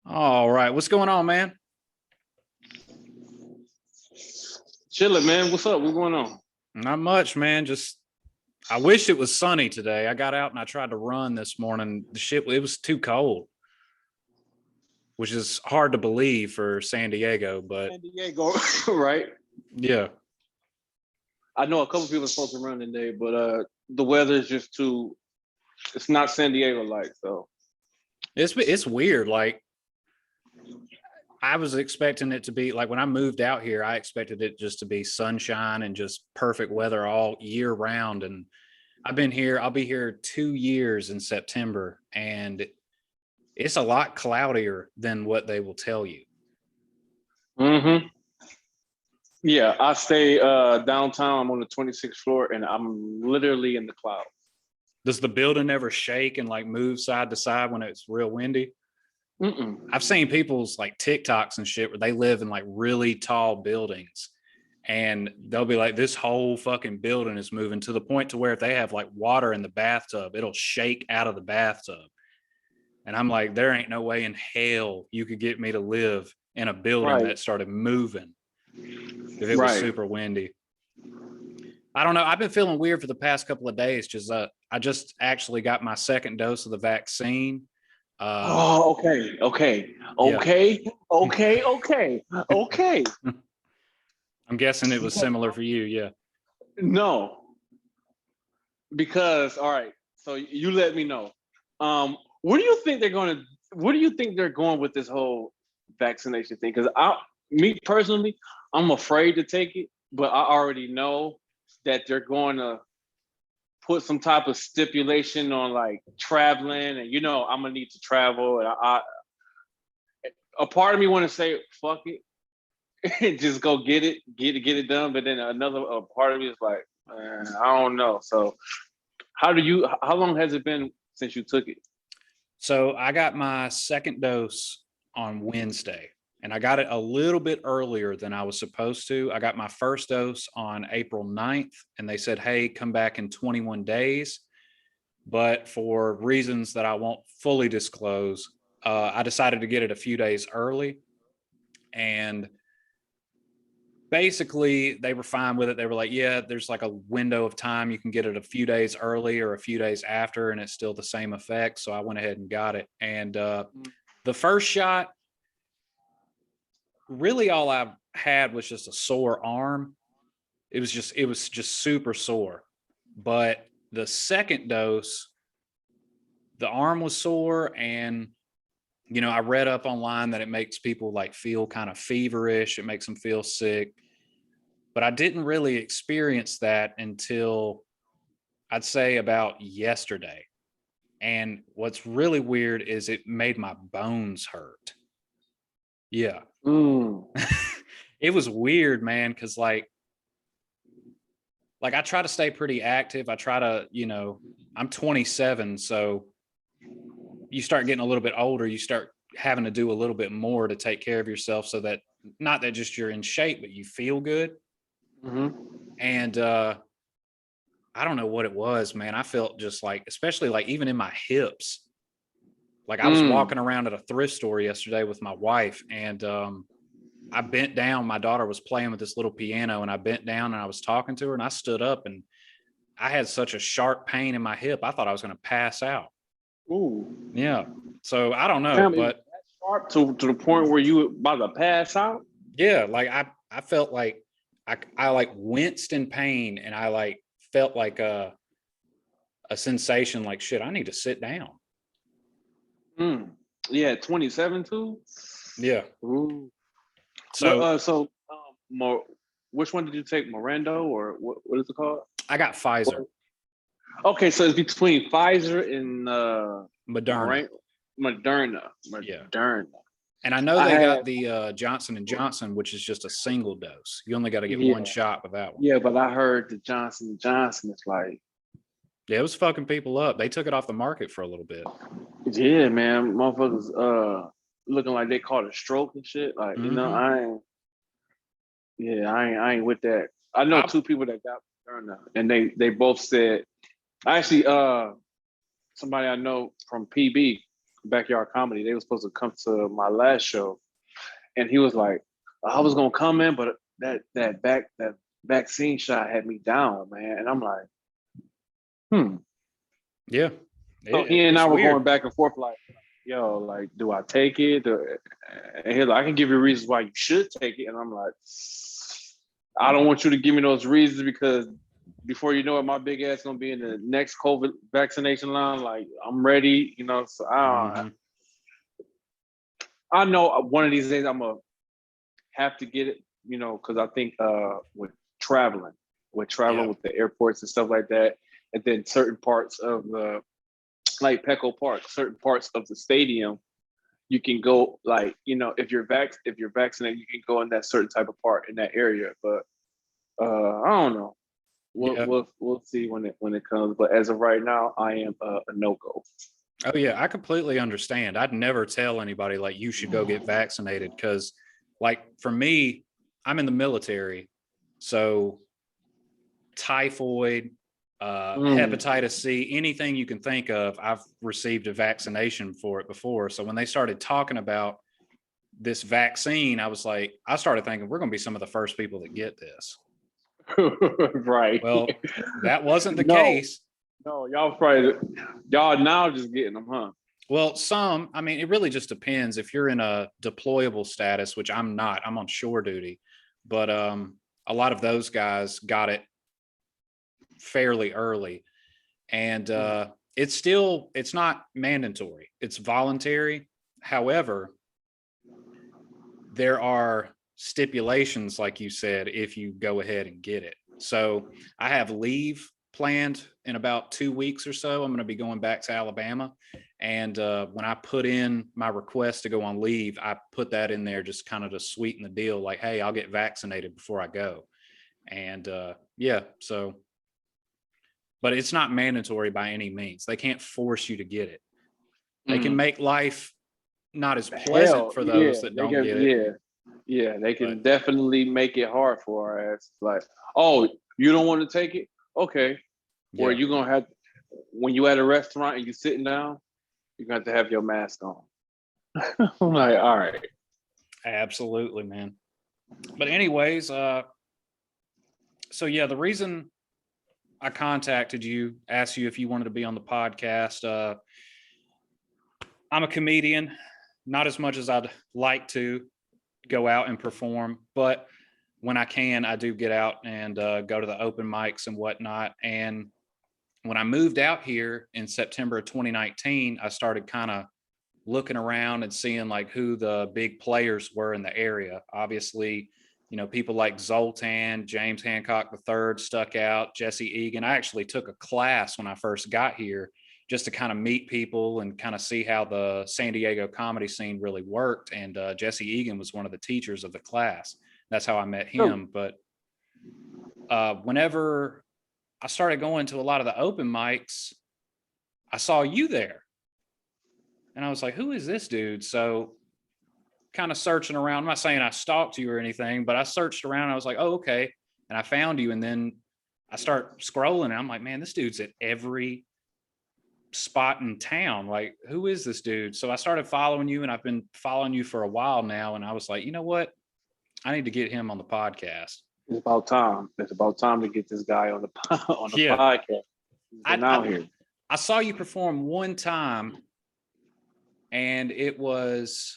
All right. What's going on, man? Chilling, man. What's up? What's going on? Not much, man. Just I wish it was sunny today. I got out and I tried to run this morning. The shit it was too cold, which is hard to believe for San Diego, but San Diego, right? yeah. I know a couple people are supposed to run today, but the weather is just too. It's not San Diego like so. It's weird. Like I was expecting it to be like when I moved out here, I expected it just to be sunshine and just perfect weather all year round. And I'll be here 2 years in September, and it's a lot cloudier than what they will tell you. Mm-hmm. Yeah, I stay downtown. I'm on the 26th floor, and I'm literally in the clouds. Does the building ever shake and like move side to side when it's real windy? Mm-mm. I've seen people's like TikToks and shit where they live in like really tall buildings, and they'll be like, this whole fucking building is moving to the point to where if they have like water in the bathtub, it'll shake out of the bathtub. And I'm like, there ain't no way in hell you could get me to live in a building Right, that started moving if it was right. super windy. I don't know. I've been feeling weird for the past couple of days. Just I just actually got my second dose of the vaccine. Uh, Oh, okay, okay, yeah, okay, okay, okay, okay. I'm guessing it was Because similar for you. Yeah. no, because all right. So you let me know. What do you think they're going to? What do you think they're going with this whole vaccination thing? Because me personally, I'm afraid to take it, but I already know that they're going to put some type of stipulation on like traveling, and I'm gonna need to travel, and a part of me want to say fuck it and just go get it done, but then another part of me is like, I don't know. So how long has it been since you took it? So I got my second dose on Wednesday, and I got it a little bit earlier than I was supposed to. I got my first dose on April 9th, and they said, hey, come back in 21 days. But for reasons that I won't fully disclose, I decided to get it a few days early. And basically, they were fine with it. They were like, yeah, there's like a window of time. You can get it a few days early or a few days after, and it's still the same effect. So I went ahead and got it. And the first shot, really all I had was just a sore arm. It was just super sore. But the second dose, the arm was sore, and I read up online that it makes people like feel kind of feverish, it makes them feel sick. But I didn't really experience that until I'd say about yesterday. And what's really weird is it made my bones hurt. Yeah. Mm. It was weird, man, because like I try to stay pretty active. I try to, I'm 27, so you start getting a little bit older, you start having to do a little bit more to take care of yourself so that not that just you're in shape, but you feel good. Mm-hmm. And I don't know what it was, man. I felt just like, especially like even in my hips. Like I was Mm. walking around at a thrift store yesterday with my wife, and I bent down. My daughter was playing with this little piano, and I bent down and I was talking to her, and I stood up, and I had such a sharp pain in my hip. I thought I was going to pass out. Ooh. Yeah. So I don't know, Damn, it was but that sharp to the point where you were about to pass out? yeah, like I felt like I like winced in pain, and I like felt like a sensation like shit. I need to sit down. Mm. Yeah, 27 too? Yeah. Ooh. What So more which one did you take? Morendo or what is it called? I got Pfizer, What- Okay, so it's between Pfizer and Moderna. Moran- Moderna. Yeah. Moderna. And I know I they had got the Johnson and Johnson, which is just a single dose. You only got to get one yeah, shot with that one. yeah, but I heard the Johnson is like, Yeah, it was fucking people up. They took it off the market for a little bit. yeah, man, motherfuckers looking like they caught a stroke and shit. Like, Hmm. I ain't with that. I know I two people that got Moderna and they both said, actually somebody I know from PB. Backyard Comedy. They were supposed to come to my last show, and he was like, I was gonna come in, but that vaccine shot had me down, man. And I'm like, Yeah. So he and I It's were weird. going back and forth, like, yo, like, do I take it? And he's like, I can give you reasons why you should take it. And I'm like, I don't want you to give me those reasons, because before you know it, my big ass gonna be in the next COVID vaccination line. Like, I'm ready, you know. So Mhm. I know one of these days I'm gonna have to get it, you know, because I think with traveling, Yeah. with the airports and stuff like that, and then certain parts of the, like Petco Park, certain parts of the stadium, you can go, like, you know, if you're vaccinated, you can go in that certain type of part in that area. But I don't know. Yeah. We'll see when it comes. But as of right now, I am a no go. Oh yeah, I completely understand. I'd never tell anybody like you should go get vaccinated because, like, for me, I'm in the military, so typhoid, hepatitis C, anything you can think of, I've received a vaccination for it before. So when they started talking about this vaccine, I started thinking we're going to be some of the first people that get this. Right. Well, that wasn't the No, case. no, y'all now just getting them, huh? Well, I mean, it really just depends. If you're in a deployable status, which I'm not, I'm on shore duty, but a lot of those guys got it fairly early. And it's not mandatory, it's voluntary. However, there are stipulations, like you said, if you go ahead and get it. So I have leave planned in about 2 weeks or so. I'm going to be going back to Alabama. And when I put in my request to go on leave, I put that in there just kind of to sweeten the deal. Like, hey, I'll get vaccinated before I go. And yeah, so, but it's not mandatory by any means. They can't force you to get it. They can make life not as pleasant Hell, for yeah, those that they don't can. get it. Yeah, they But can definitely make it hard for our ass. Like, oh, you don't want to take it? Okay. Or yeah, you gonna have, when you at a restaurant and you sitting down, you're gonna have to have your mask on. I'm like, all right. absolutely, man. But anyways, so yeah, the reason I contacted you, asked you if you wanted to be on the podcast, I'm a comedian, not as much as I'd like to go out and perform, but when I can, I do get out and go to the open mics and whatnot. And when I moved out here in September of 2019, I started kind of looking around and seeing like who the big players were in the area. Obviously, you know, people like Zoltan, James Hancock III stuck out, Jesse Egan. I actually took a class when I first got here just to kind of meet people and kind of see how the San Diego comedy scene really worked. And Jesse Egan was one of the teachers of the class. That's how I met him. But whenever I started going to a lot of the open mics, I saw you there. And I was like, who is this dude? So kind of searching around. I'm not saying I stalked you or anything, but I searched around. And I was like, oh, okay. And I found you. And then I start scrolling and I'm like, man, this dude's at every spot in town. Like, who is this dude? So I started following you and I've been following you for a while now. And I was like, you know what? I need to get him on the podcast. It's about time. It's about time to get this guy on the on the Yeah. podcast. He's been out here. I saw you perform one time and it was,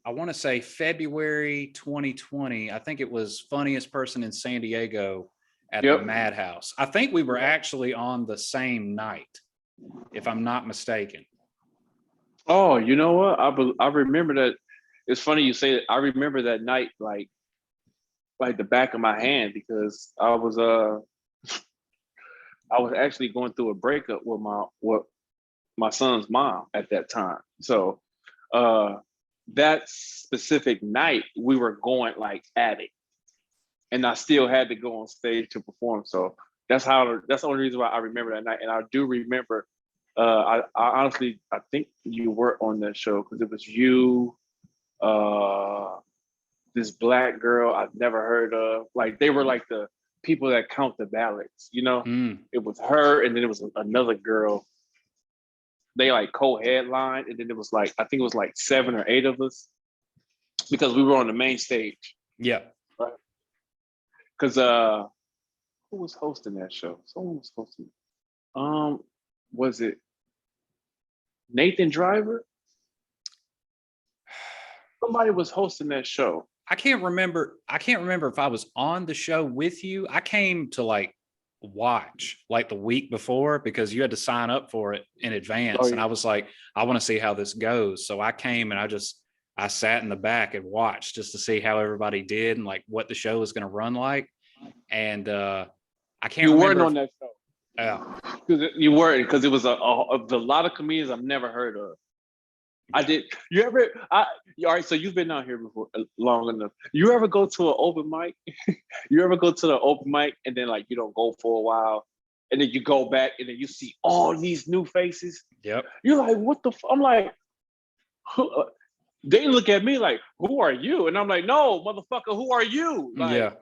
I want to say February 2020. I think it was Funniest Person in San Diego at the Madhouse. I think we were actually on the same night, if I'm not mistaken. Oh, you know what? I remember that. It's funny you say that. I remember that night like the back of my hand, because I was actually going through a breakup with my son's mom at that time. So that specific night we were going like at it, and I still had to go on stage to perform. So that's the only reason why I remember that night. And I do remember, I honestly, I think you were on that show because it was you, this black girl I've never heard of. Like, they were like the people that count the ballots, you know? It was her, and then it was another girl they like co-headlined, and then it was like I think it was like 7 or 8 of us because we were on the main stage. Yeah. Right. Because who was hosting that show? Someone was hosting. Was it Nathan Driver? Somebody was hosting that show. I can't remember if I was on the show with you. I came to like watch like the week before because you had to sign up for it in advance. Oh, yeah. And I was like, I want to see how this goes. So I came and I sat in the back and watched just to see how everybody did and like what the show was going to run like. And I can't You remember. weren't on that show. Yeah. You weren't, because it was a lot of comedians I've never heard of. I did. You ever? All right. So you've been out here before long enough. You ever go to an open mic? You ever go to the open mic and then like you don't go for a while, and then you go back and then you see all these new faces? Yep. You're like, what the? I'm like, they look at me like, who are you? And I'm like, no, motherfucker, who are you? Like, Yeah.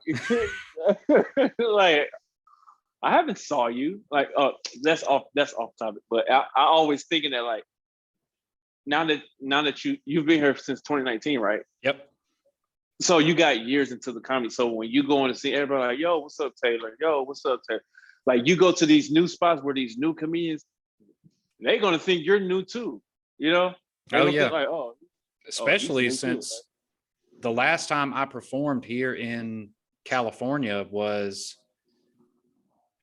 like I haven't saw you. Like, that's off topic. But I always thinking that like. Now that you've been here since 2019, right? Yep. So you got years into the comedy. So when you go in to see everybody like, yo, what's up, Taylor? Yo, what's up, Taylor? Like you go to these new spots where these new comedians, they're gonna think you're new too. You know? Oh yeah. Think like, especially since the last time I performed here in California was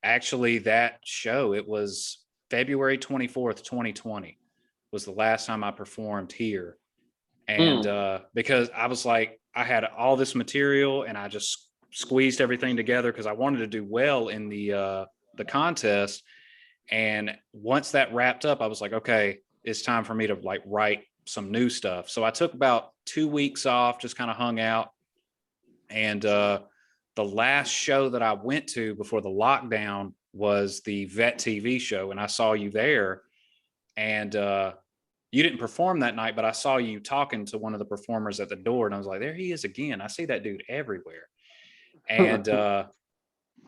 actually that show. It was February 24th, 2020. Was the last time I performed here. And because I was like, I had all this material and I just squeezed everything together because I wanted to do well in the contest. And once that wrapped up, I was like, okay, it's time for me to like write some new stuff. So I took about 2 weeks off, just kind of hung out. And the last show that I went to before the lockdown was the Vet TV show. And I saw you there. And you didn't perform that night, but I saw you talking to one of the performers at the door, and I was like, there he is again. I see that dude everywhere. And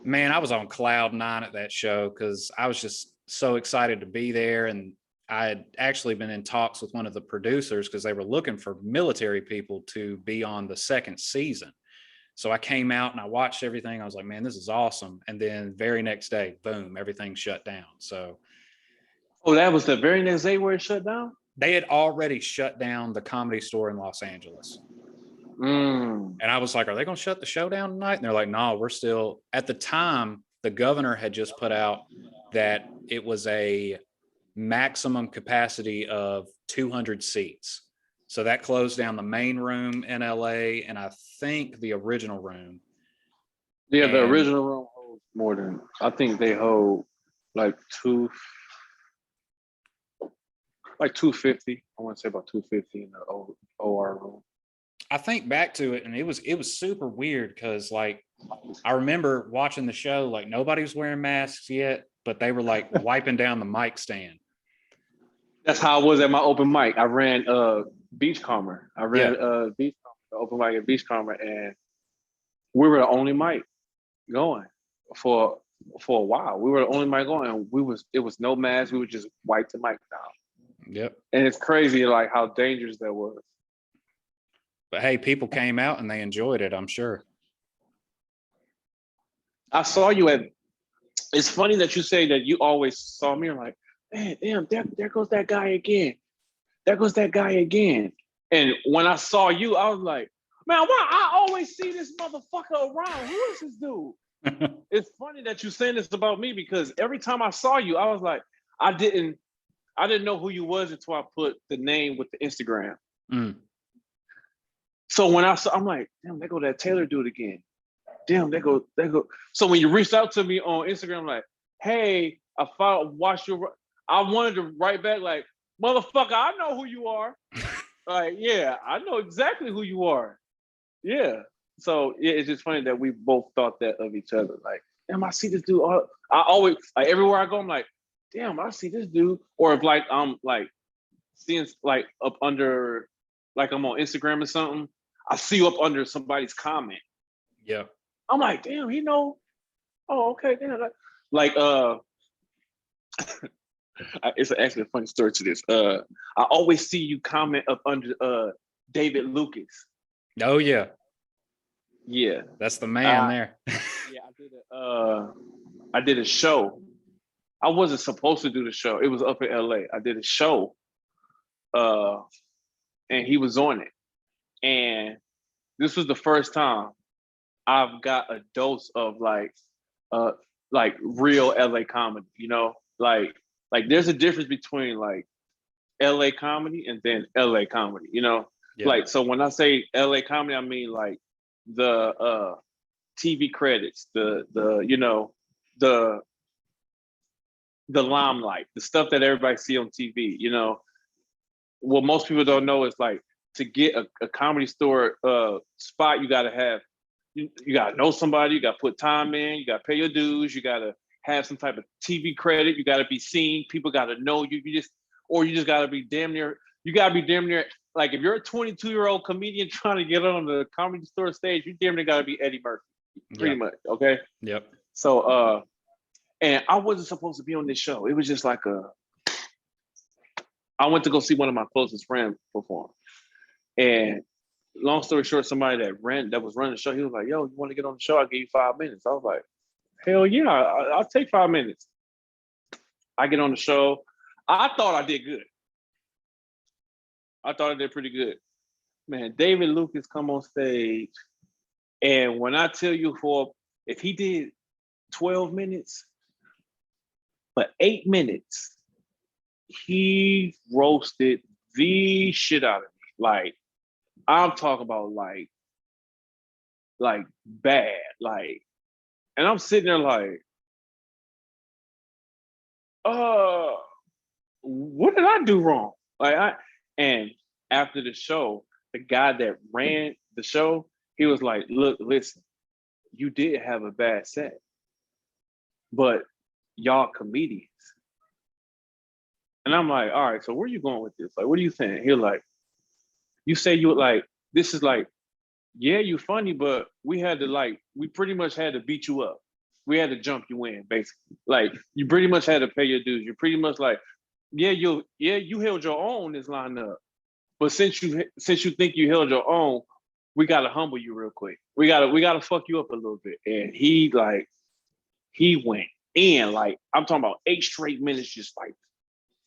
man, I was on cloud 9 at that show because I was just so excited to be there. And I had actually been in talks with one of the producers because they were looking for military people to be on the 2nd season. So I came out and I watched everything. I was like, man, this is awesome. And then very next day, boom, everything shut down. So that was the very next day where it shut down? They had already shut down the Comedy Store in Los Angeles. And I was like, are they going to shut the show down tonight? And they're like, no, we're still. At the time, the governor had just put out that it was a maximum capacity of 200 seats. So that closed down the main room in LA and I think the original room. Yeah, the original room holds more than, I think they hold like 250. I want to say about 250 in the OR room. I think back to it, and it was super weird because like I remember watching the show, like nobody was wearing masks yet, but they were like wiping down the mic stand. That's how I was at my open mic. I ran Beachcomber. I ran Beachcomber, the open mic at Beachcomber, and we were the only mic going for a while. We were the only mic going, and it was no mask. We would just wipe the mic down. Yep. And it's crazy like how dangerous that was. But hey, people came out and they enjoyed it, I'm sure. I saw you it's funny that you say that you always saw me. I'm like, man, damn, there goes that guy again. There goes that guy again. And when I saw you, I was like, man, why I always see this motherfucker around? Who is this dude? It's funny that you're saying this about me because every time I saw you, I was like, I didn't know who you was until I put the name with the Instagram. So when I'm like, damn, there go that Taylor dude again. Damn, there go. So when you reached out to me on Instagram, I'm like, hey, watched your. I wanted to write back like, motherfucker, I know who you are. Like, yeah, I know exactly who you are. Yeah. So it's just funny that we both thought that of each other. Like, damn, I see this dude. I always, like, everywhere I go, I'm like, damn, I see this dude. Or if like I'm like seeing like up under, like I'm on Instagram or something, I see you up under somebody's comment. Yeah. I'm like, damn, he know. Oh, okay, damn. Like It's actually a funny story to this. I always see you comment up under David Lucas. Oh yeah, Yeah, that's the man there. yeah. I did a show. I wasn't supposed to do the show. It was up in LA. I did a show, uh, and he was on it. And this was the first time I've got a dose of uh, like real LA comedy. You know, like there's a difference between like LA comedy and then LA comedy. You know, Yeah, like so when I say LA comedy, I mean like the TV credits, the you know the the limelight, the stuff that everybody see on TV. You know, what most people don't know is like to get a comedy store spot, you got to have you got to know somebody, you got to put time in, you got to pay your dues, you got to have some type of TV credit, you got to be seen, people got to know you. You just got to be damn near. You got to be damn near like if you're a 22-year-old comedian trying to get on the comedy store stage, you damn near got to be Eddie Murphy, pretty much. Okay. yep. So and I wasn't supposed to be on this show. It was just like I went to go see one of my closest friends perform. And long story short, somebody that was running the show, he was like, "Yo, you want to get on the show? I'll give you 5 minutes." I was like, "Hell yeah, I'll take 5 minutes." I get on the show. I thought I did good. I thought I did pretty good. Man, David Lucas come on stage, and when I tell you if he did 12 minutes, but 8 minutes, he roasted the shit out of me. Like I'm talking about like bad, like, and I'm sitting there like, what did I do wrong? And after the show, the guy that ran the show, he was like, look, listen, you did have a bad set, but y'all comedians. And I'm like, all right, so where are you going with this? Like, what do you think? He's like, you say you like, this is like, yeah, you funny, but we pretty much had to beat you up. We had to jump you in, basically. Like, you pretty much had to pay your dues. You're pretty much like, you held your own this lineup. But since you think you held your own, we gotta humble you real quick. We gotta fuck you up a little bit. And he went in, like, I'm talking about 8 straight minutes, just like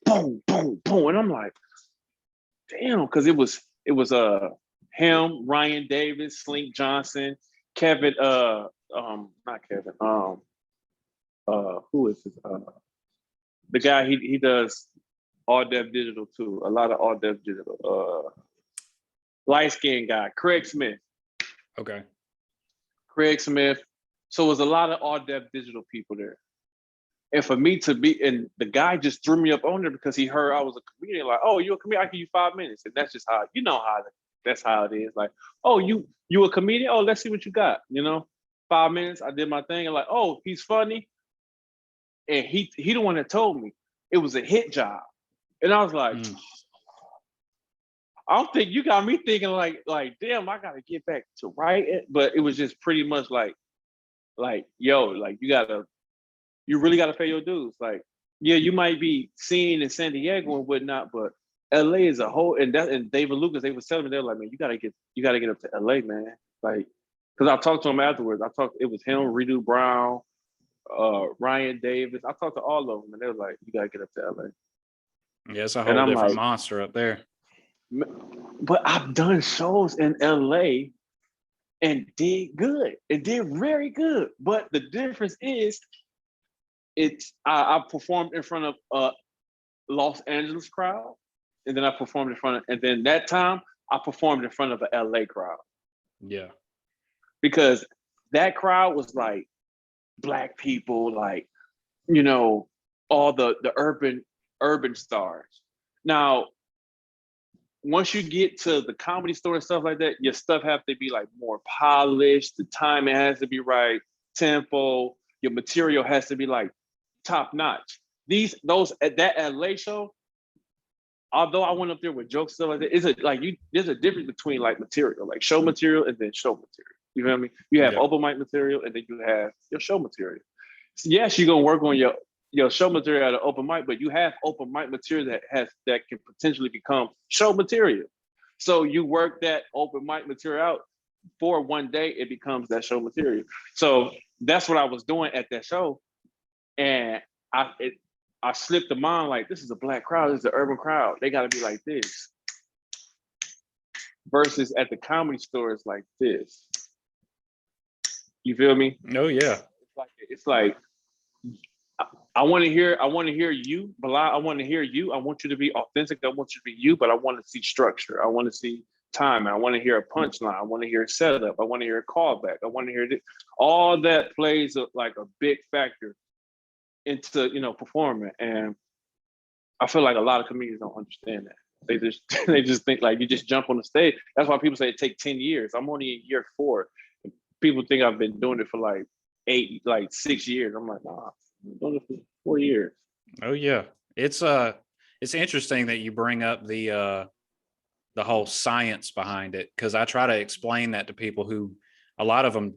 boom, boom, boom. And I'm like, damn, because it was him, Ryan Davis, Slink Johnson, Kevin, not Kevin, who is this? The guy he does all deaf digital too, a lot of all deaf digital. Light skinned guy, Craig Smith. Okay. Craig Smith. So it was a lot of all deaf digital people there. And for me to be, and the guy just threw me up on there because he heard I was a comedian. Like, oh, you a comedian? I give you 5 minutes, and that's just how that's how it is. Like, oh, you a comedian? Oh, let's see what you got. 5 minutes. I did my thing, and like, oh, he's funny, and he the one that told me it was a hit job, and I was like, I don't think you got me thinking like damn, I gotta get back to writing, but it was just pretty much like yo, like you really got to pay your dues. Like, yeah, you might be seen in San Diego and whatnot, but LA is a whole. And David Lucas, they was telling me, they're like, man, you gotta get up to LA, man. Like, because I talked to him afterwards. It was him, Redo Brown, Ryan Davis. I talked to all of them, and they were like, you gotta get up to LA. Yeah, it's a And whole I'm different like, monster up there. but I've done shows in LA and did good. It did very good. But the difference is, I performed in front of a Los Angeles crowd, and then I performed in front of, and then that time I performed in front of an LA crowd. Yeah. Because that crowd was like Black people, like, all the urban stars. Now, once you get to the Comedy Store and stuff like that, your stuff have to be like more polished. The timing has to be right, tempo. Your material has to be like top notch. Those at that LA show, although I went up there with jokes stuff like that, there's a difference between like material, like show material and then show material. You know what I mean? You have open mic material and then you have your show material. So yes, you're gonna work on your show material at an open mic, but you have open mic material that can potentially become show material. So you work that open mic material out for one day, it becomes that show material. So that's what I was doing at that show, and I slipped the mind like, this is a black crowd, this is an urban crowd, they got to be like this. Versus at the comedy store, it's like this. You feel me? Oh yeah. It's like I want to hear you, Bilal. I want to hear you. I want you to be authentic. I want you to be you, but I want to see structure. I want to see time. I want to hear a punchline. I want to hear a setup. I want to hear a callback. I want to hear this. All that plays like a big factor into performing. And I feel like a lot of comedians don't understand that. They just think like you just jump on the stage. That's why people say it takes 10 years. I'm only in year 4. People think I've been doing it for like 6 years. I'm like, nah, I've been doing it for 4 years. Oh yeah. It's interesting that you bring up the whole science behind it, because I try to explain that to people who, a lot of them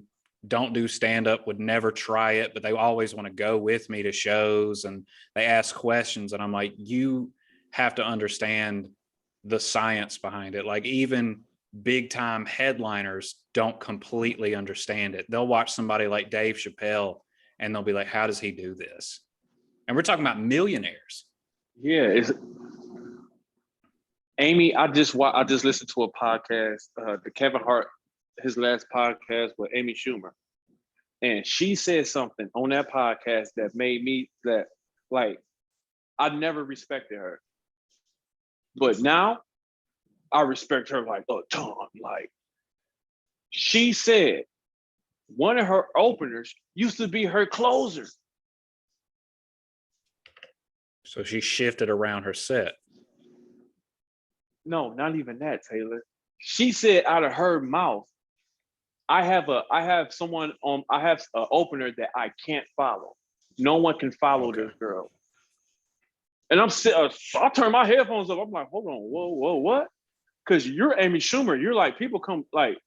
don't do stand up, would never try it, but they always want to go with me to shows and they ask questions, and I'm like, you have to understand the science behind it. Like even big time headliners don't completely understand it. They'll watch somebody like Dave Chappelle and they'll be like, how does he do this? And we're talking about millionaires. Yeah, it's Amy. I just listened to a podcast, the Kevin Hart, his last podcast with Amy Schumer, and she said something on that podcast that made me that like I never respected her, but now I respect her like a ton. Like she said, one of her openers used to be her closer. So she shifted around her set. No, not even that, Taylor. She said out of her mouth, I have an opener that I can't follow. No one can follow this girl. And I turn my headphones up. I'm like, hold on, whoa, what? Because you're Amy Schumer. You're like, people come, like,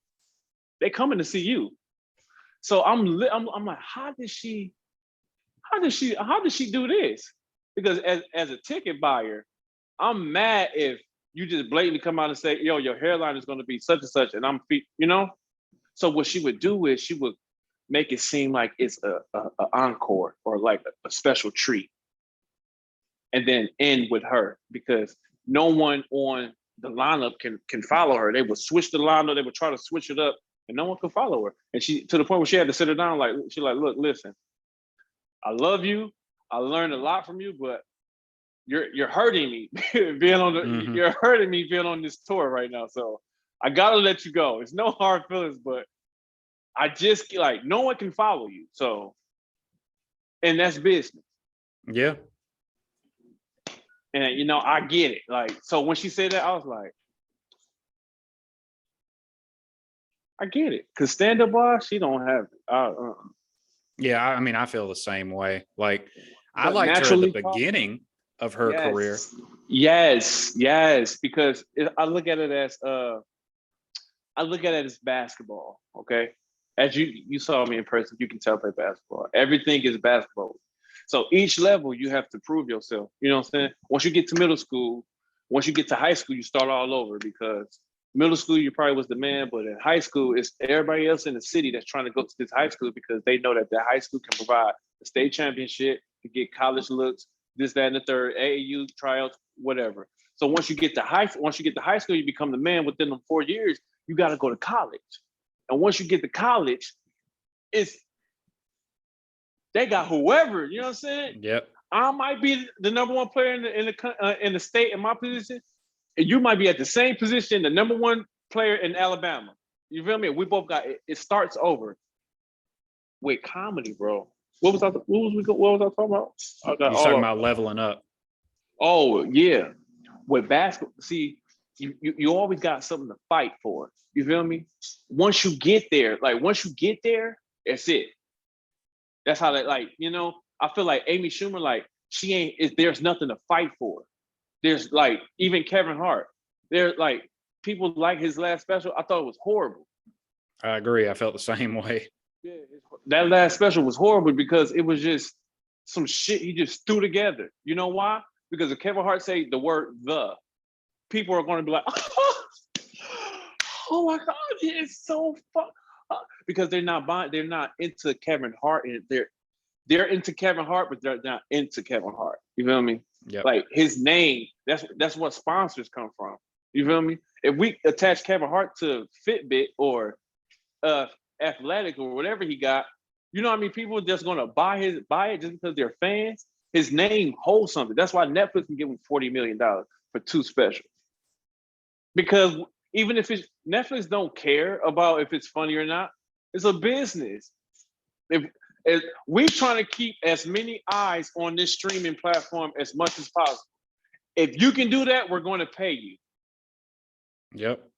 they coming to see you. So I'm like, how did she do this? Because as a ticket buyer, I'm mad if you just blatantly come out and say, yo, your hairline is going to be such and such, and I'm, So what she would do is she would make it seem like it's a encore or like a special treat, and then end with her, because no one on the lineup can follow her. They would switch the lineup. They would try to switch it up, and no one could follow her. And she, to the point where she had to sit her down. Like, she's like, look, listen, I love you. I learned a lot from you, but you're hurting me being on the you're hurting me being on this tour right now. So I gotta let you go. It's no hard feelings, but I just like, no one can follow you. So, and that's business. Yeah. And I get it. Like, so when she said that, I was like, I get it. Cause stand-up wise, she don't have it. Yeah, I mean, I feel the same way. Like, I But liked her at the beginning of her career. Yes. Because I look at it as basketball. Okay, as you saw me in person, you can tell I play basketball. Everything is basketball. So each level you have to prove yourself. You know what I'm saying? Once you get to middle school, once you get to high school, you start all over, because middle school you probably was the man, but in high school it's everybody else in the city that's trying to go to this high school because they know that high school can provide the state championship, to get college looks, this, that, and the third, AAU tryouts, whatever. So once you get to high school, you become the man. Within them 4 years, you got to go to college. And once you get to college, they got whoever, you know what I'm saying? Yep. I might be the number one player in the state in my position, and you might be at the same position, the number one player in Alabama. You feel me? We both got it. It starts over with comedy, bro. What was I talking about? You're talking about leveling up. Oh yeah, with basketball. See, you always got something to fight for. You feel me? Once you get there, that's it. That's how they I feel like Amy Schumer, like, there's nothing to fight for. There's like, even Kevin Hart, there's like, people like his last special. I thought it was horrible. I agree. I felt the same way. Yeah, that last special was horrible because it was just, some shit he just threw together. You know why? Because if Kevin Hart say the word "the," people are going to be like, "Oh my god, it's so fun," because they're not buying. They're not into Kevin Hart, and they're into Kevin Hart, but they're not into Kevin Hart. You feel me? Yep. Like his name, that's what sponsors come from. You feel me? If we attach Kevin Hart to Fitbit or Athletic or whatever he got, you know what I mean? People are just gonna buy it just because they're fans. His name holds something. That's why Netflix can give him $40 million for 2 specials. Because even if it's Netflix don't care about if it's funny or not, it's a business. If we're trying to keep as many eyes on this streaming platform as much as possible. If you can do that, we're going to pay you. Yep.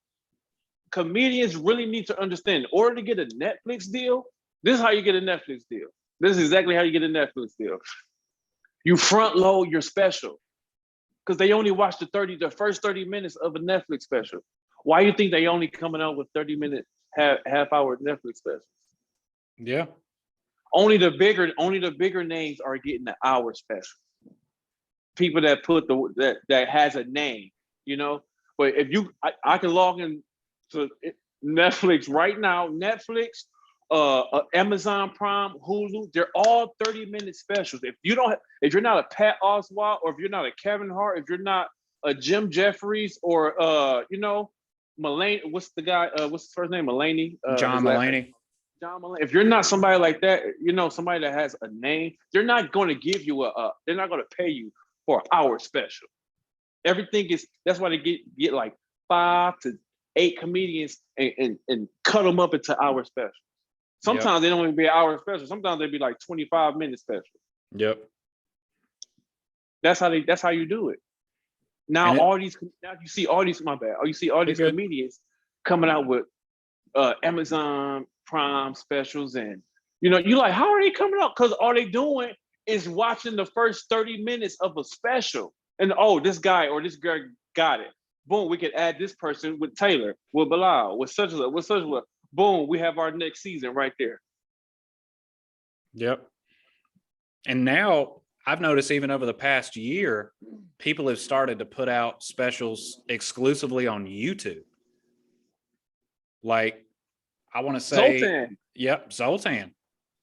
Comedians really need to understand, in order to get a Netflix deal, this is how you get a Netflix deal. This is exactly how you get a Netflix deal. You front load your special because they only watch the first 30 minutes of a Netflix special. Why do you think they only coming out with 30-minute, half-hour Netflix specials? Yeah. Only the bigger names are getting the hour special. People that put that has a name, you know. But if I can log in to Netflix right now. Netflix, Amazon Prime, Hulu, they're all 30-minute specials. If you're not a Pat Oswalt, or if you're not a Kevin Hart, if you're not a Jim Jeffries, or Mulaney, what's the guy? What's his first name? Mulaney. John Mulaney. John Mulaney. If you're not somebody like that, somebody that has a name, they're not going to give you they're not going to pay you for an hour special. Everything that's why they get like 5 to 8 comedians and cut them up into hour specials. Sometimes they don't even be an hour special. Sometimes they be like 25-minute special. Yep. That's how you do it. Now you see all these comedians coming out with Amazon Prime specials, and you like, how are they coming out? Because all they doing is watching the first 30 minutes of a special, and this guy or this girl got it. Boom, we could add this person with Taylor, with Bilal, with such a. Boom, we have our next season right there. Yep. And now I've noticed even over the past year, people have started to put out specials exclusively on YouTube. Like, I want to say, Zoltan. Yep, Zoltan.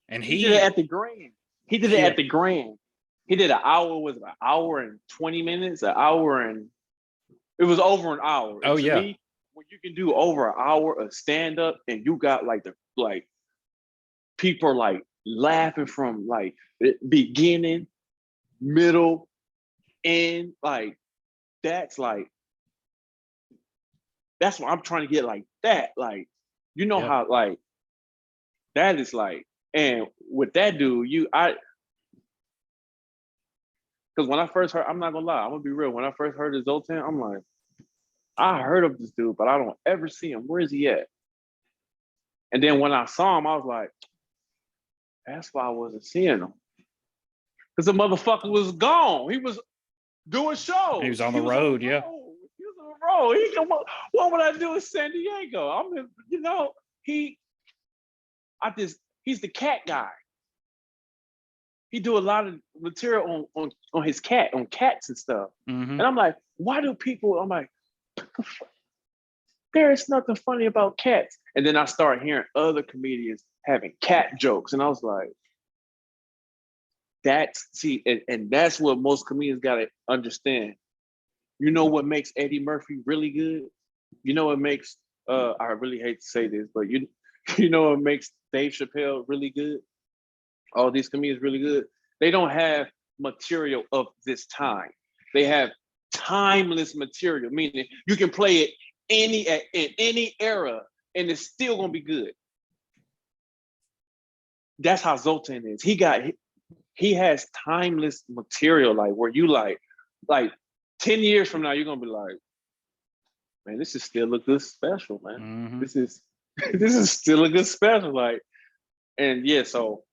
And he did it at the Grand. He did it at the Grand. He did an hour and 20 minutes, it was over an hour. Oh, yeah. Me, when you can do over an hour of stand-up and you got people are like laughing from like beginning, middle, end, that's what I'm trying to get like that. Like, how like that is like, and with that dude, because when I first heard, I'm not gonna lie, I'm gonna be real. When I first heard of Zoltan, I'm like, I heard of this dude, but I don't ever see him. Where is he at? And then when I saw him, I was like, that's why I wasn't seeing him. Because the motherfucker was gone. He was doing shows. He was on the road, yeah. He was on the road. What would I do in San Diego? He's the cat guy. He do a lot of material on his cat, on cats and stuff. Mm-hmm. And I'm like, why do people, I'm like, there is nothing funny about cats. And then I started hearing other comedians having cat jokes. And I was like, and that's what most comedians got to understand. You know what makes Eddie Murphy really good? You know what makes, I really hate to say this, but you know what makes Dave Chappelle really good? All these comedians really good. They don't have material of this time. They have timeless material, meaning you can play it in any era and it's still gonna be good. That's how Zoltan is. He has timeless material, like where you like 10 years from now, you're gonna be like, man, this is still a good special, man. Mm-hmm. This is still a good special. Like, and yeah, so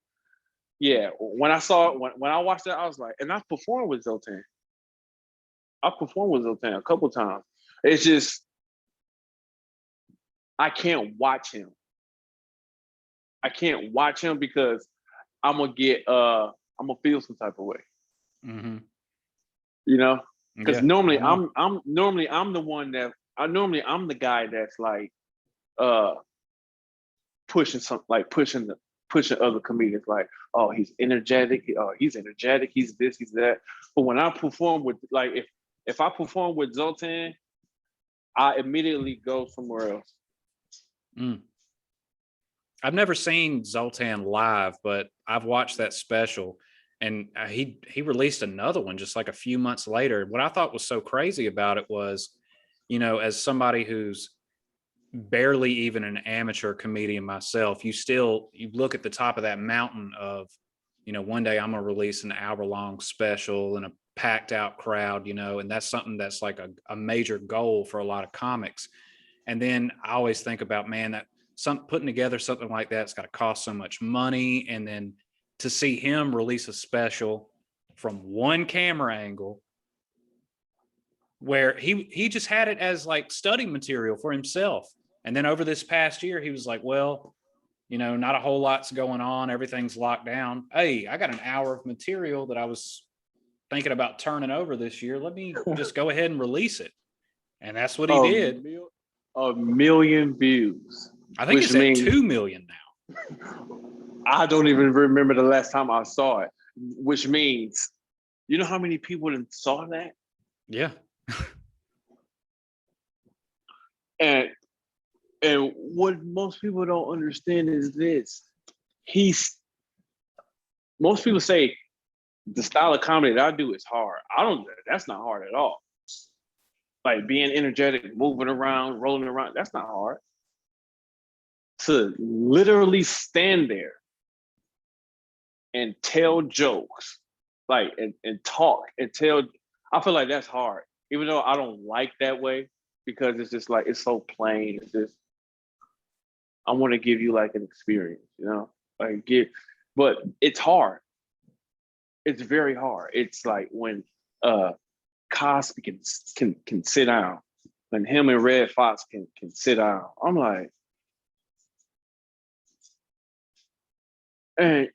yeah, when I watched that, I was like, and I've performed with Zoltan. I've performed with Zoltan a couple times. It's just, I can't watch him. I can't watch him because I'm gonna I'm gonna feel some type of way. Mm-hmm. You know, because Yeah, normally I know. I'm the one that I'm the guy that's like uh pushing other comedians like, oh, he's energetic, he's this, he's that. But when I perform with like if I perform with Zoltan, I immediately go somewhere else. Mm. I've never seen Zoltan live, but I've watched that special, and he released another one just like a few months later. What I thought was so crazy about it was, as somebody who's barely even an amateur comedian myself, you look at the top of that mountain of, one day I'm gonna release an hour-long special and a packed out crowd, and that's something that's like a major goal for a lot of comics. And then I always think about, man, that putting together something like that's got to cost so much money. And then to see him release a special from one camera angle where he just had it as like study material for himself. And then over this past year, he was like, well, not a whole lot's going on. Everything's locked down. Hey, I got an hour of material that I was thinking about turning over this year. Let me just go ahead and release it. And that's what he did. A million views. I think Which it's at means 2 million now. I don't even remember the last time I saw it. Which means, you know how many people saw that? Yeah. And what most people don't understand is this. Most people say the style of comedy that I do is hard. That's not hard at all. Like being energetic, moving around, rolling around, that's not hard. To literally stand there and tell jokes, like and talk and tell, I feel like that's hard. Even though I don't like that way, because it's just like it's so plain. It's just I want to give you like an experience, but it's hard. It's very hard. It's like when Cosby can sit down, when him and Red Fox can sit down. I'm like, and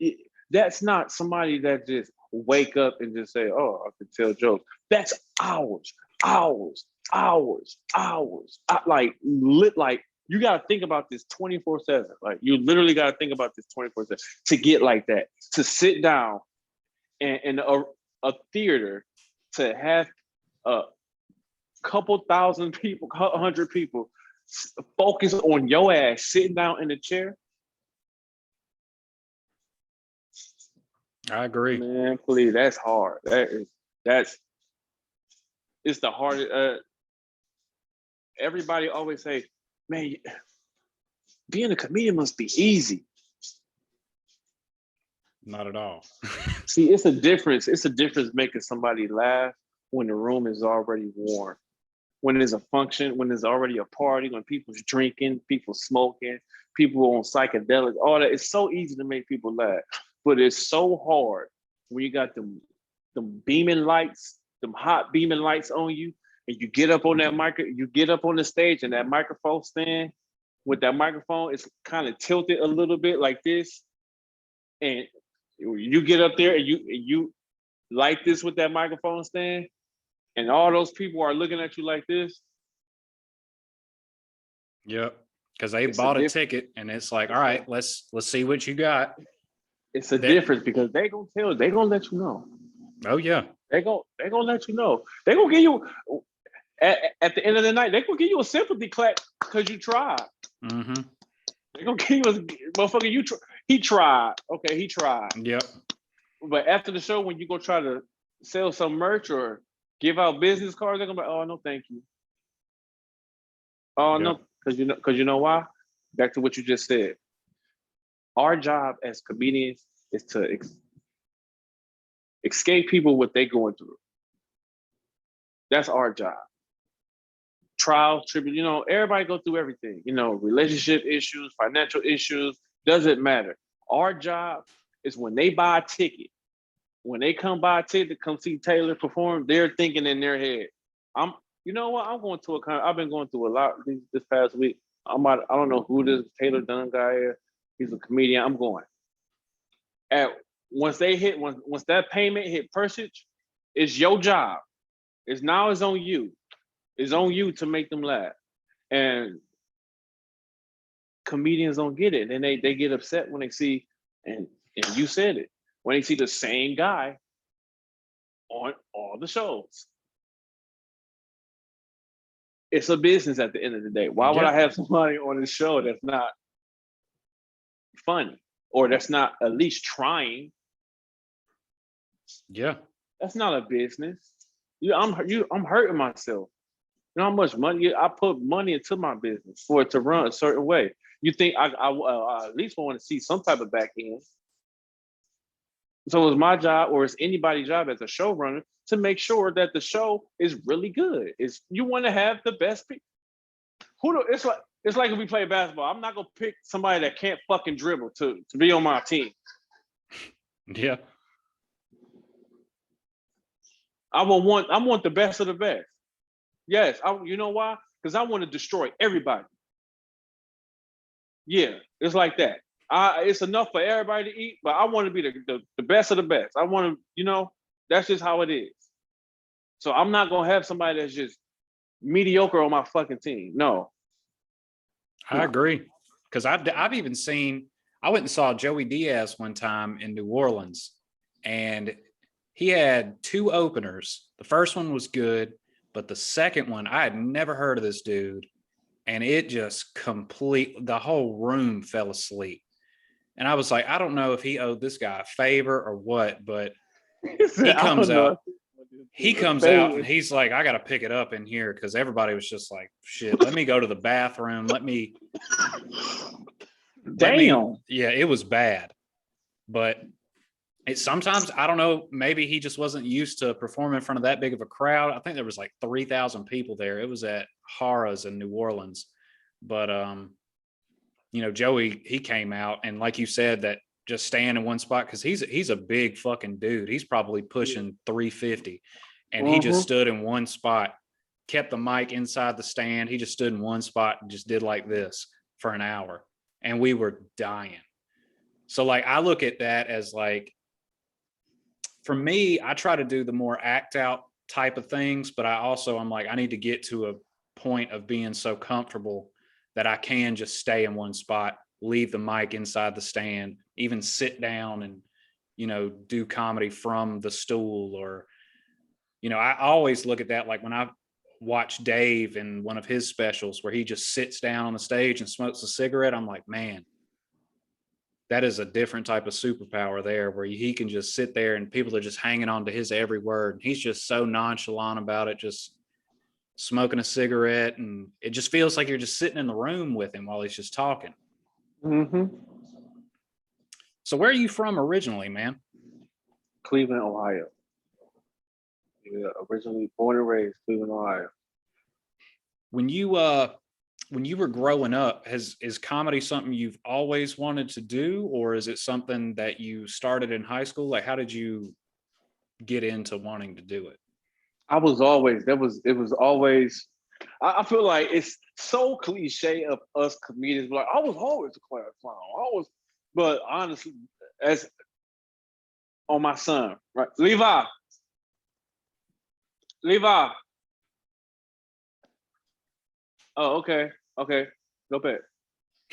that's not somebody that just wake up and just say, "Oh, I can tell jokes." That's hours, hours, hours, hours. Like you got to think about this 24/7. Like you literally got to think about this 24/7 to get like that. To sit down in a theater, to have a couple thousand people, 100 people focus on your ass sitting down in the chair. I agree. Man, please, that's hard. It's the hardest. Everybody always say, man, being a comedian must be easy. Not at all. See, it's a difference. It's a difference making somebody laugh when the room is already warm. When there's a function, when there's already a party, when people's drinking, people smoking, people on psychedelics, all that. It's so easy to make people laugh. But it's so hard when you got them beaming lights, them hot beaming lights on you, and you get up on you get up on the stage, and that microphone stand with that microphone, it's kind of tilted a little bit like this, and you get up there and you like this with that microphone stand, and all those people are looking at you like this. Yep. Because they bought a ticket, and it's like, all right, let's see what you got. It's a difference because they gonna let you know. Oh yeah. They gonna let you know. They gonna give you at the end of the night. They gonna give you a sympathy clap because you tried. Mm-hmm. They gonna give you a motherfucker. He tried. Okay, he tried. Yep. But after the show, when you go try to sell some merch or give out business cards, they're gonna be, oh no, thank you. Oh no, because you know why? Back to what you just said. Our job as comedians is to escape people what they're going through. That's our job. Trial, tribute, everybody go through everything. Relationship issues, financial issues, doesn't matter. Our job is when they buy a ticket, when they come buy a ticket to come see Taylor perform, they're thinking in their head, you know what? I'm going to I've been going through a lot this past week. I don't know who this Taylor Dunn guy is. He's a comedian. I'm going. once that payment hit Persich, it's your job. It's on you. It's on you to make them laugh. And comedians don't get it. And they get upset when they see, and you said it, when they see the same guy on all the shows. It's a business at the end of the day. Why would I have somebody on the show that's not funny or that's not at least trying? Yeah. That's not a business. I'm hurting myself. You know how much money I put money into my business for it to run a certain way. You think I at least want to see some type of back end. So it's my job, or it's anybody's job as a showrunner, to make sure that the show is really good. You want to have the best people. It's like if we play basketball. I'm not gonna pick somebody that can't fucking dribble to be on my team. Yeah. I want the best of the best. Yes, you know why? Because I want to destroy everybody. Yeah, it's like that. It's enough for everybody to eat, but I want to be the best of the best. I want to, that's just how it is. So I'm not gonna have somebody that's just mediocre on my fucking team. No. I agree. Because I've even seen, I went and saw Joey Diaz one time in New Orleans, and he had 2 openers. The first one was good, but the second one, I had never heard of this dude. And it just the whole room fell asleep. And I was like, I don't know if he owed this guy a favor or what, but he comes out and he's like, I got to pick it up in here, because everybody was just like, shit, let me go to the bathroom. Damn. Yeah, it was bad. But sometimes, I don't know, maybe he just wasn't used to performing in front of that big of a crowd. I think there was like 3,000 people there. It was at Harrah's in New Orleans. But, Joey, he came out, and like you said, that just staying in one spot, because he's a big fucking dude. He's probably pushing 350, and he just stood in one spot, kept the mic inside the stand. He just stood in one spot and just did like this for an hour, and we were dying. So like, I look at that as like, for me, I try to do the more act out type of things, but I'm like, I need to get to a point of being so comfortable that I can just stay in one spot, leave the mic inside the stand, even sit down and, do comedy from the stool. Or, I always look at that, like when I watch Dave in one of his specials where he just sits down on the stage and smokes a cigarette, I'm like, man, that is a different type of superpower there, where he can just sit there and people are just hanging on to his every word. He's just so nonchalant about it, just smoking a cigarette, and it just feels like you're just sitting in the room with him while he's just talking. Mm-hmm. So where are you from originally, man? Cleveland, Ohio. Yeah, originally born and raised Cleveland, Ohio. When you were growing up, is comedy something you've always wanted to do, or is it something that you started in high school? Like, how did you get into wanting to do it? I was always, I feel like it's so cliche of us comedians, like, I was always a class clown. But honestly, as on my son, right? Levi. Oh, okay. Go back.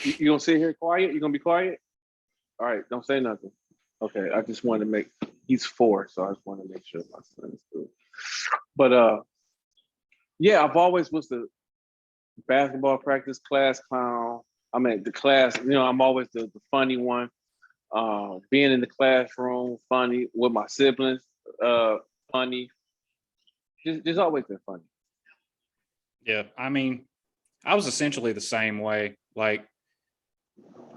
You gonna sit here quiet? You gonna be quiet? All right, don't say nothing. Okay, I just wanted to he's 4, so I just want to make sure my son is good. But yeah, I've always was the basketball practice class clown. I mean, the class, I'm always the funny one. Being in the classroom, funny with my siblings, funny. Just always been funny. Yeah, I mean, I was essentially the same way. Like,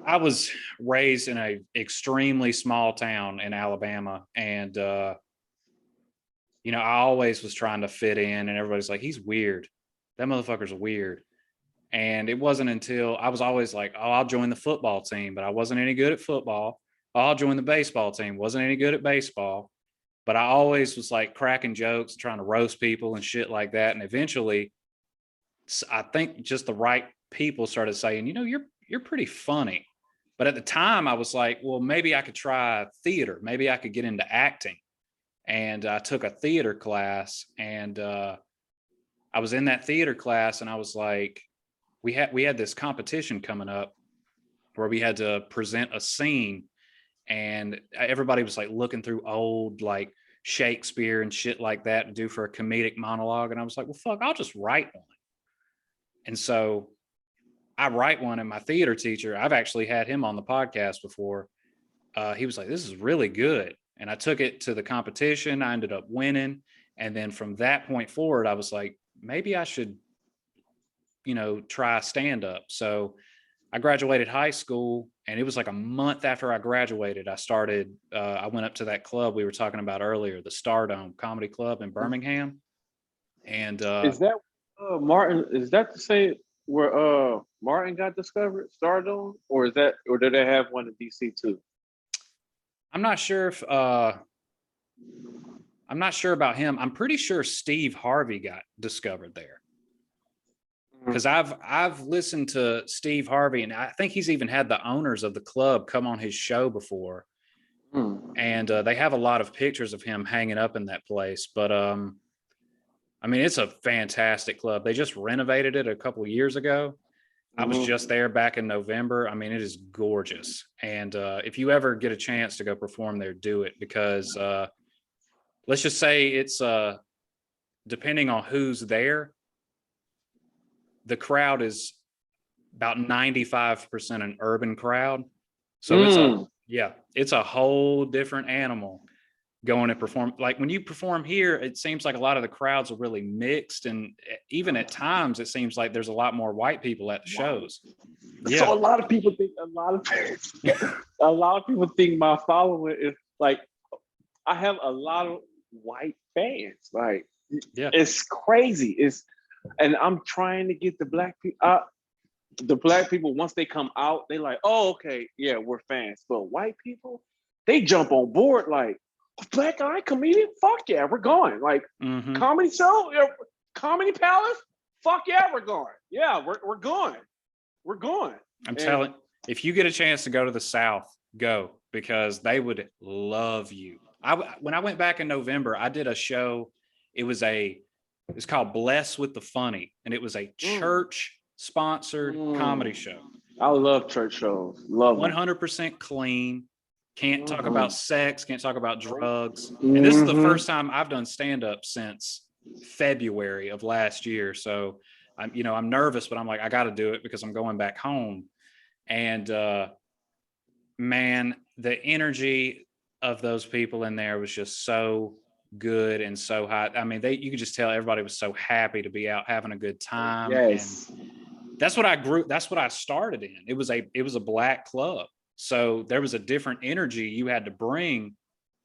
I was raised in a extremely small town in Alabama, and I always was trying to fit in, and everybody's like, he's weird. That motherfucker's weird. And it wasn't until I was always like, oh, I'll join the football team, but I wasn't any good at football. Oh, I'll join the baseball team. Wasn't any good at baseball. But I always was like cracking jokes, trying to roast people and shit like that. And eventually, I think just the right people started saying, you're pretty funny. But at the time I was like, well, maybe I could try theater. Maybe I could get into acting. And I took a theater class, and I was in that theater class, and I was like, we had this competition coming up where we had to present a scene, and everybody was like looking through old like Shakespeare and shit like that to do for a comedic monologue. And I was like, well, fuck, I'll just write one. And so I write one, and my theater teacher, I've actually had him on the podcast before. He was like, this is really good. And I took it to the competition. I ended up winning. And then from that point forward, I was like, maybe I should, try stand up. So I graduated high school, and it was like a month after I graduated, I went up to that club we were talking about earlier, the Stardome Comedy Club in Birmingham. And Is that Martin? Is that to say where Martin got discovered, Stardom, or did they have one in DC too? I'm not sure if I'm not sure about him. I'm pretty sure Steve Harvey got discovered there, because I've listened to Steve Harvey, and I think he's even had the owners of the club come on his show before. And they have a lot of pictures of him hanging up in that place. But I mean, it's a fantastic club. They just renovated it a couple of years ago. I was just there back in November. I mean, it is gorgeous. And if you ever get a chance to go perform there, do it, because let's just say it's depending on who's there, the crowd is about 95% an urban crowd. So it's a whole different animal going to perform. Like when you perform here, it seems like a lot of the crowds are really mixed, and even at times it seems like there's a lot more white people at the shows. So a lot of people think a lot of people think my following is like, I have a lot of white fans. Like, it's crazy. And I'm trying to get the black people out. The black people, once they come out, they like, oh, okay, yeah, we're fans. But white people, they jump on board like, black guy comedian, fuck yeah, we're going. Like, comedy show, comedy palace, fuck yeah, we're going. Yeah, we're going. We're going. I'm telling, if you get a chance to go to the South, go, because they would love you. When I went back in November, I did a show. It's called Bless with the Funny, and it was a church sponsored comedy show. I love church shows. Love 100% clean. Can't talk about sex, can't talk about drugs. And this is the first time I've done stand-up since February of last year. So I'm nervous, but I'm like, I got to do it because I'm going back home. And man, the energy of those people in there was just so good and so hot. I mean, you could just tell everybody was so happy to be out having a good time. Yes. And that's what I started in. It was a black club. So there was a different energy you had to bring.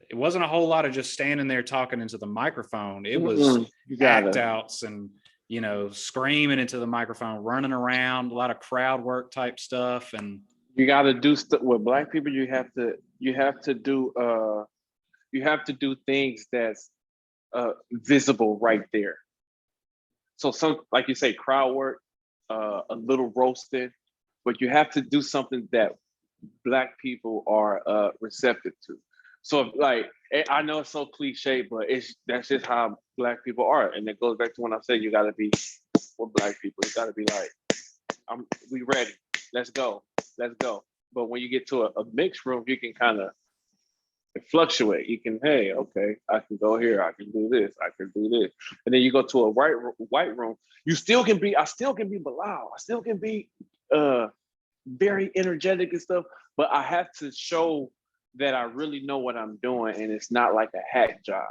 It wasn't a whole lot of just standing there talking into the microphone. It was act outs and, screaming into the microphone, running around, a lot of crowd work type stuff. And you got to do stuff with black people. You have to do things that's visible right there. So some, like you say, crowd work, a little roasted, but you have to do something that black people are receptive to. So like, I know it's so cliche, but that's just how black people are. And it goes back to when I said you gotta be with black people. You gotta be like, we ready, let's go. But when you get to a mixed room, you can kind of fluctuate. You can, hey, okay, I can go here, I can do this, I can do this. And then you go to a white room, I still can be Bilal. I still can be very energetic and stuff, but I have to show that I really know what I'm doing, and it's not like a hack job,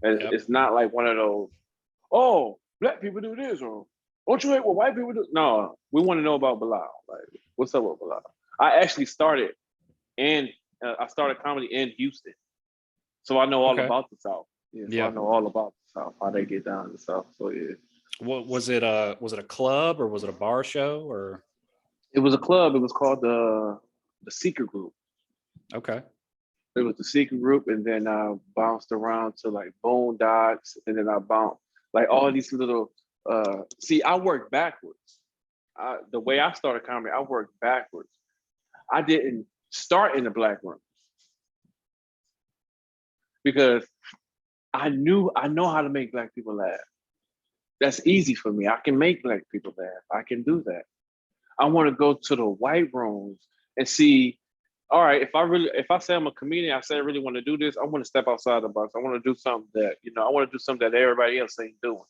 It's not like one of those, oh, black people do this, or don't you hate what white people do? No, we want to know about Bilal. Like, what's up with Bilal? I actually started comedy in Houston, so I know all about the South. I know all about the South, how they get down in the South. So yeah. What was it? Was it a club or was it a bar show or? It was a club. It was called the Secret Group. Okay. It was the Secret Group, and then I bounced around to like Boondocks, and then I bounced like all these little. See, I worked backwards. The way I started comedy, I worked backwards. I didn't start in the black room because I know how to make black people laugh. That's easy for me. I can make black people laugh. I can do that. I want to go to the white rooms and see, all right, if I say I'm a comedian, I say I really want to do this, I want to step outside the box. I want to do something that, I want to do something that everybody else ain't doing.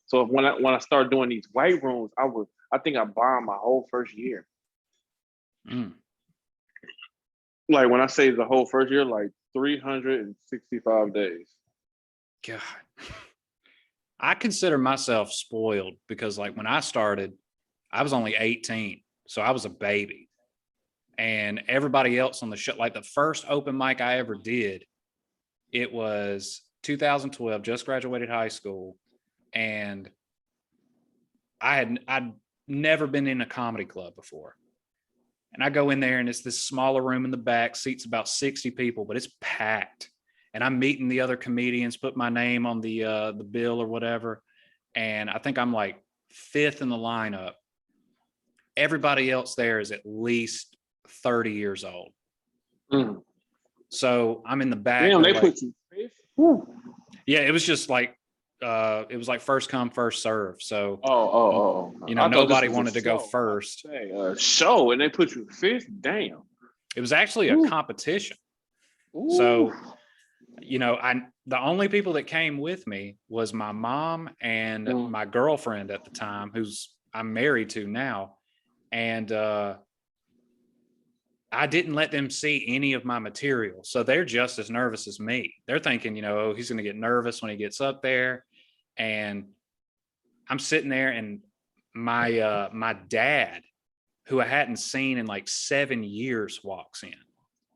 So when I start doing these white rooms, I think I bombed my whole first year. Mm. Like when I say the whole first year, like 365 days. God. I consider myself spoiled because like when I started, I was only 18. So I was a baby. And everybody else on the show, like the first open mic I ever did, it was 2012, just graduated high school. And I'd never been in a comedy club before. And I go in there and it's this smaller room in the back, seats about 60 people, but it's packed. And I'm meeting the other comedians, put my name on the bill or whatever. And I think I'm like fifth in the lineup. Everybody else there is at least 30 years old. Mm. So I'm in the back. Damn, they put you fifth? Woo. Yeah, it was just like it was like first come, first serve. So nobody wanted to go first. Show, and they put you fifth. Damn. It was actually a competition. Ooh. So, the only people that came with me was my mom and my girlfriend at the time, who's I'm married to now. And I didn't let them see any of my material. So they're just as nervous as me. They're thinking, he's going to get nervous when he gets up there. And I'm sitting there and my dad, who I hadn't seen in like 7 years, walks in.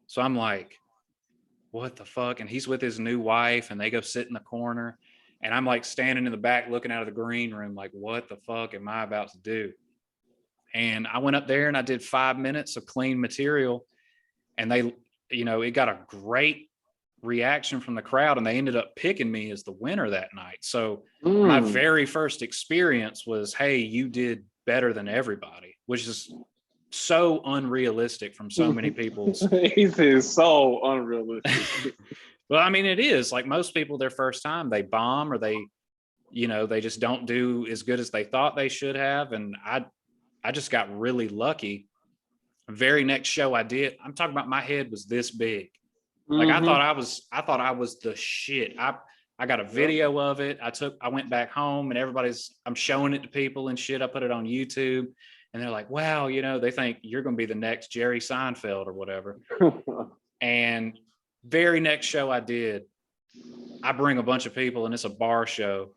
So I'm like, what the fuck? And he's with his new wife and they go sit in the corner. And I'm like standing in the back looking out of the green room, like, what the fuck am I about to do? And I went up there and I did 5 minutes of clean material. And they, it got a great reaction from the crowd. And they ended up picking me as the winner that night. So my very first experience was, hey, you did better than everybody, which is so unrealistic from so many people's. It is so unrealistic. Well, I mean, it is like most people, their first time, they bomb or they just don't do as good as they thought they should have. And I just got really lucky. Very next show I did, I'm talking about my head was this big. Like I thought I was the shit. I got a video of it. I went back home and I'm showing it to people and shit. I put it on YouTube and they're like, wow, they think you're going to be the next Jerry Seinfeld or whatever. And very next show I did, I bring a bunch of people and it's a bar show.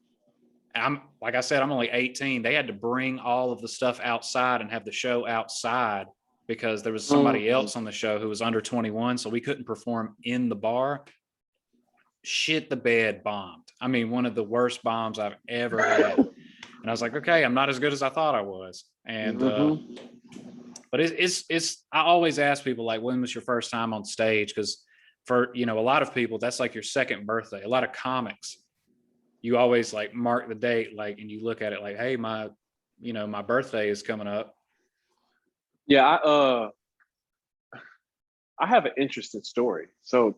And like I said, I'm only 18. They had to bring all of the stuff outside and have the show outside because there was somebody else on the show who was under 21. So we couldn't perform in the bar. Shit, the bed bombed. I mean, one of the worst bombs I've ever had. And I was like, okay, I'm not as good as I thought I was. And, but it's, I always ask people like, when was your first time on stage? Because for, a lot of people, that's like your second birthday. A lot of comics, you always like mark the date, like, and you look at it like, hey, my birthday is coming up. Yeah. I have an interesting story. So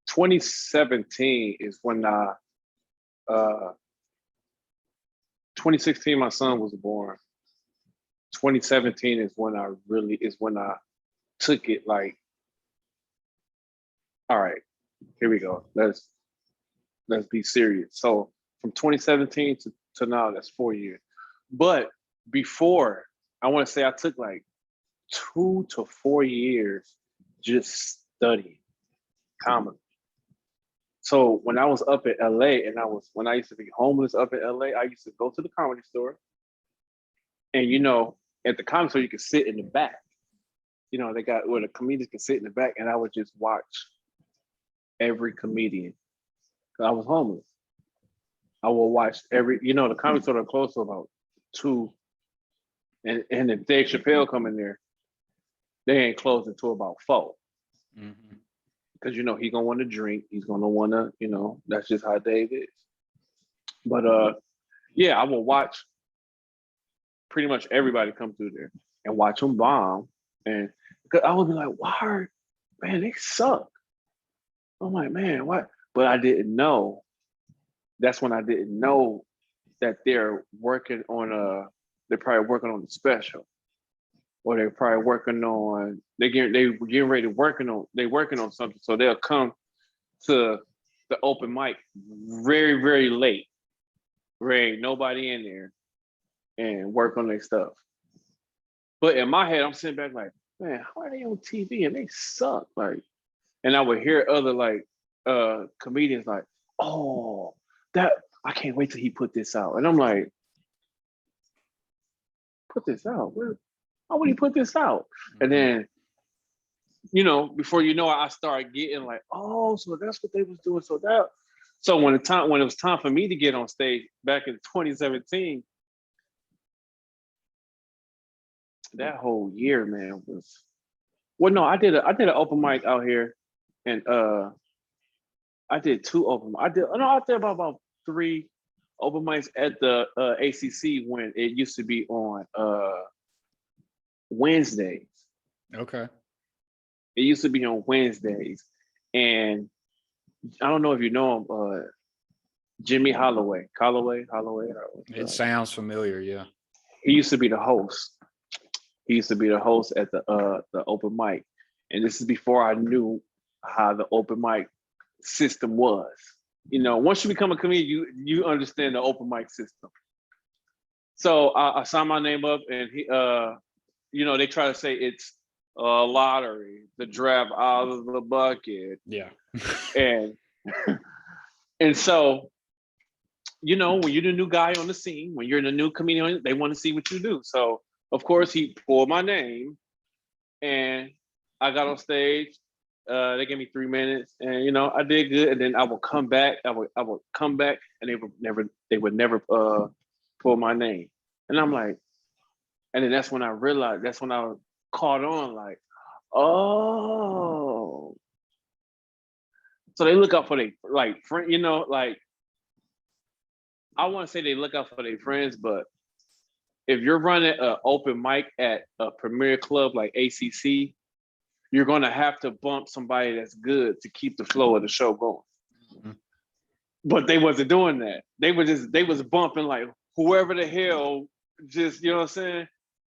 2017 is when 2016, my son was born. 2017 is when I took it like, all right, here we go. Let's be serious. So from 2017 to now, that's 4 years. But before, I want to say I took like 2 to 4 years just studying comedy. So when I was up in LA and when I used to be homeless up in LA, I used to go to the comedy store. And at the comedy store, you could sit in the back. They got where the comedians can sit in the back, and I would just watch every comedian. I was homeless. I will watch the comedy store are close to about 2. And if Dave Chappelle come in there, they ain't closed until about 4. Because he's gonna want to drink, he's gonna want to, that's just how Dave is. But I will watch pretty much everybody come through there and watch them bomb And I would be like, why man, they suck. I'm like, man, what? But I didn't know. That's when I didn't know that they're probably working on the special. Or they're probably working on they were getting ready working on something. So they'll come to the open mic very, very late. Ain't nobody in there and work on their stuff. But in my head, I'm sitting back like, man, how are they on TV and they suck? Like, and I would hear other like comedians like, oh, that I can't wait till he put this out. And I'm like, put this out? How would he put this out? And then, before you know it, I started getting like, oh, so that's what they was doing. So when it was time for me to get on stage back in 2017, that whole year, man, was no, I did an open mic out here, and I did 2 open. I did about 3 open mics at the ACC when it used to be on Wednesdays. Okay. It used to be on Wednesdays, and I don't know if you know him, Jimmy Holloway. It sounds familiar, yeah. He used to be the host. He used to be the host at the open mic, and this is before I knew how the open mic system was. Once you become a comedian, you understand the open mic system. So I signed my name up, and he, they try to say it's a lottery, the draft out of the bucket. Yeah. and so, when you're the new guy on the scene, when you're the new comedian, they want to see what you do. So of course he pulled my name, and I got on stage. They gave me 3 minutes, and I did good. And then I would come back. I would come back, and they would never pull my name. And I'm like, and then that's when I realized. That's when I caught on. Like, oh, so they look out for their friend. Like I want to say they look out for their friends, but if you're running an open mic at a premier club like ACC, you're going to have to bump somebody that's good to keep the flow of the show going. Mm-hmm. But they wasn't doing that. They was bumping like whoever the hell, just, you know what I'm saying?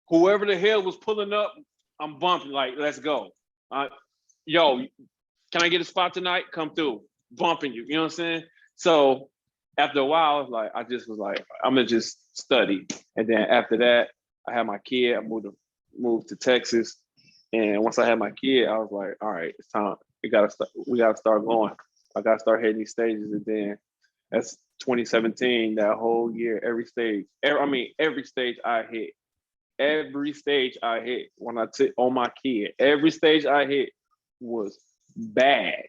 Whoever the hell was pulling up, I'm bumping like, let's go. Yo, can I get a spot tonight? Come through, bumping you, you know what I'm saying? So after a while, I just was like, I'm gonna just study. And then after that, I had my kid, I moved to Texas. And once I had my kid, I was like, all right, it's time. We gotta start going. I gotta start hitting these stages. And then that's 2017, that whole year, every stage I hit. Every stage I hit when I took on my kid, every stage I hit was bad.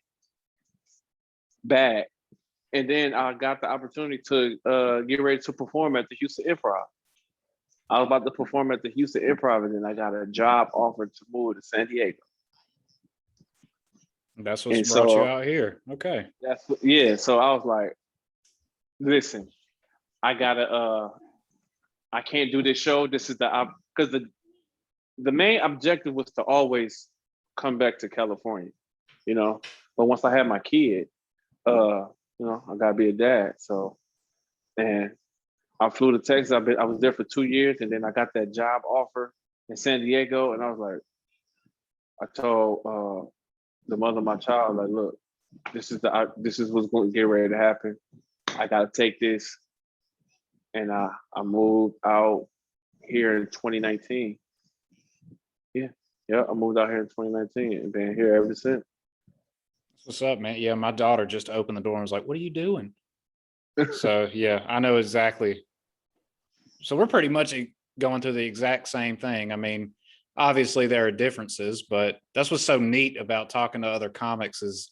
And then I got the opportunity to get ready to perform at the Houston Improv. I was about to perform at the Houston Improv, and then I got a job offer to move to San Diego. That's what's brought you out here. Okay. So I was like, listen, I can't do this show. This is because the main objective was to always come back to California, But once I had my kid, I gotta be a dad. So, and I flew to Texas. I was there for 2 years, and then I got that job offer in San Diego, and I was like, I told the mother of my child, like, look, this is what's going to get ready to happen. I gotta take this, and I moved out here in 2019. Yeah, I moved out here in 2019 and been here ever since. What's up, man? Yeah, my daughter just opened the door and was like, what are you doing? So, yeah, I know exactly. So we're pretty much going through the exact same thing. I mean, obviously there are differences, but that's what's so neat about talking to other comics is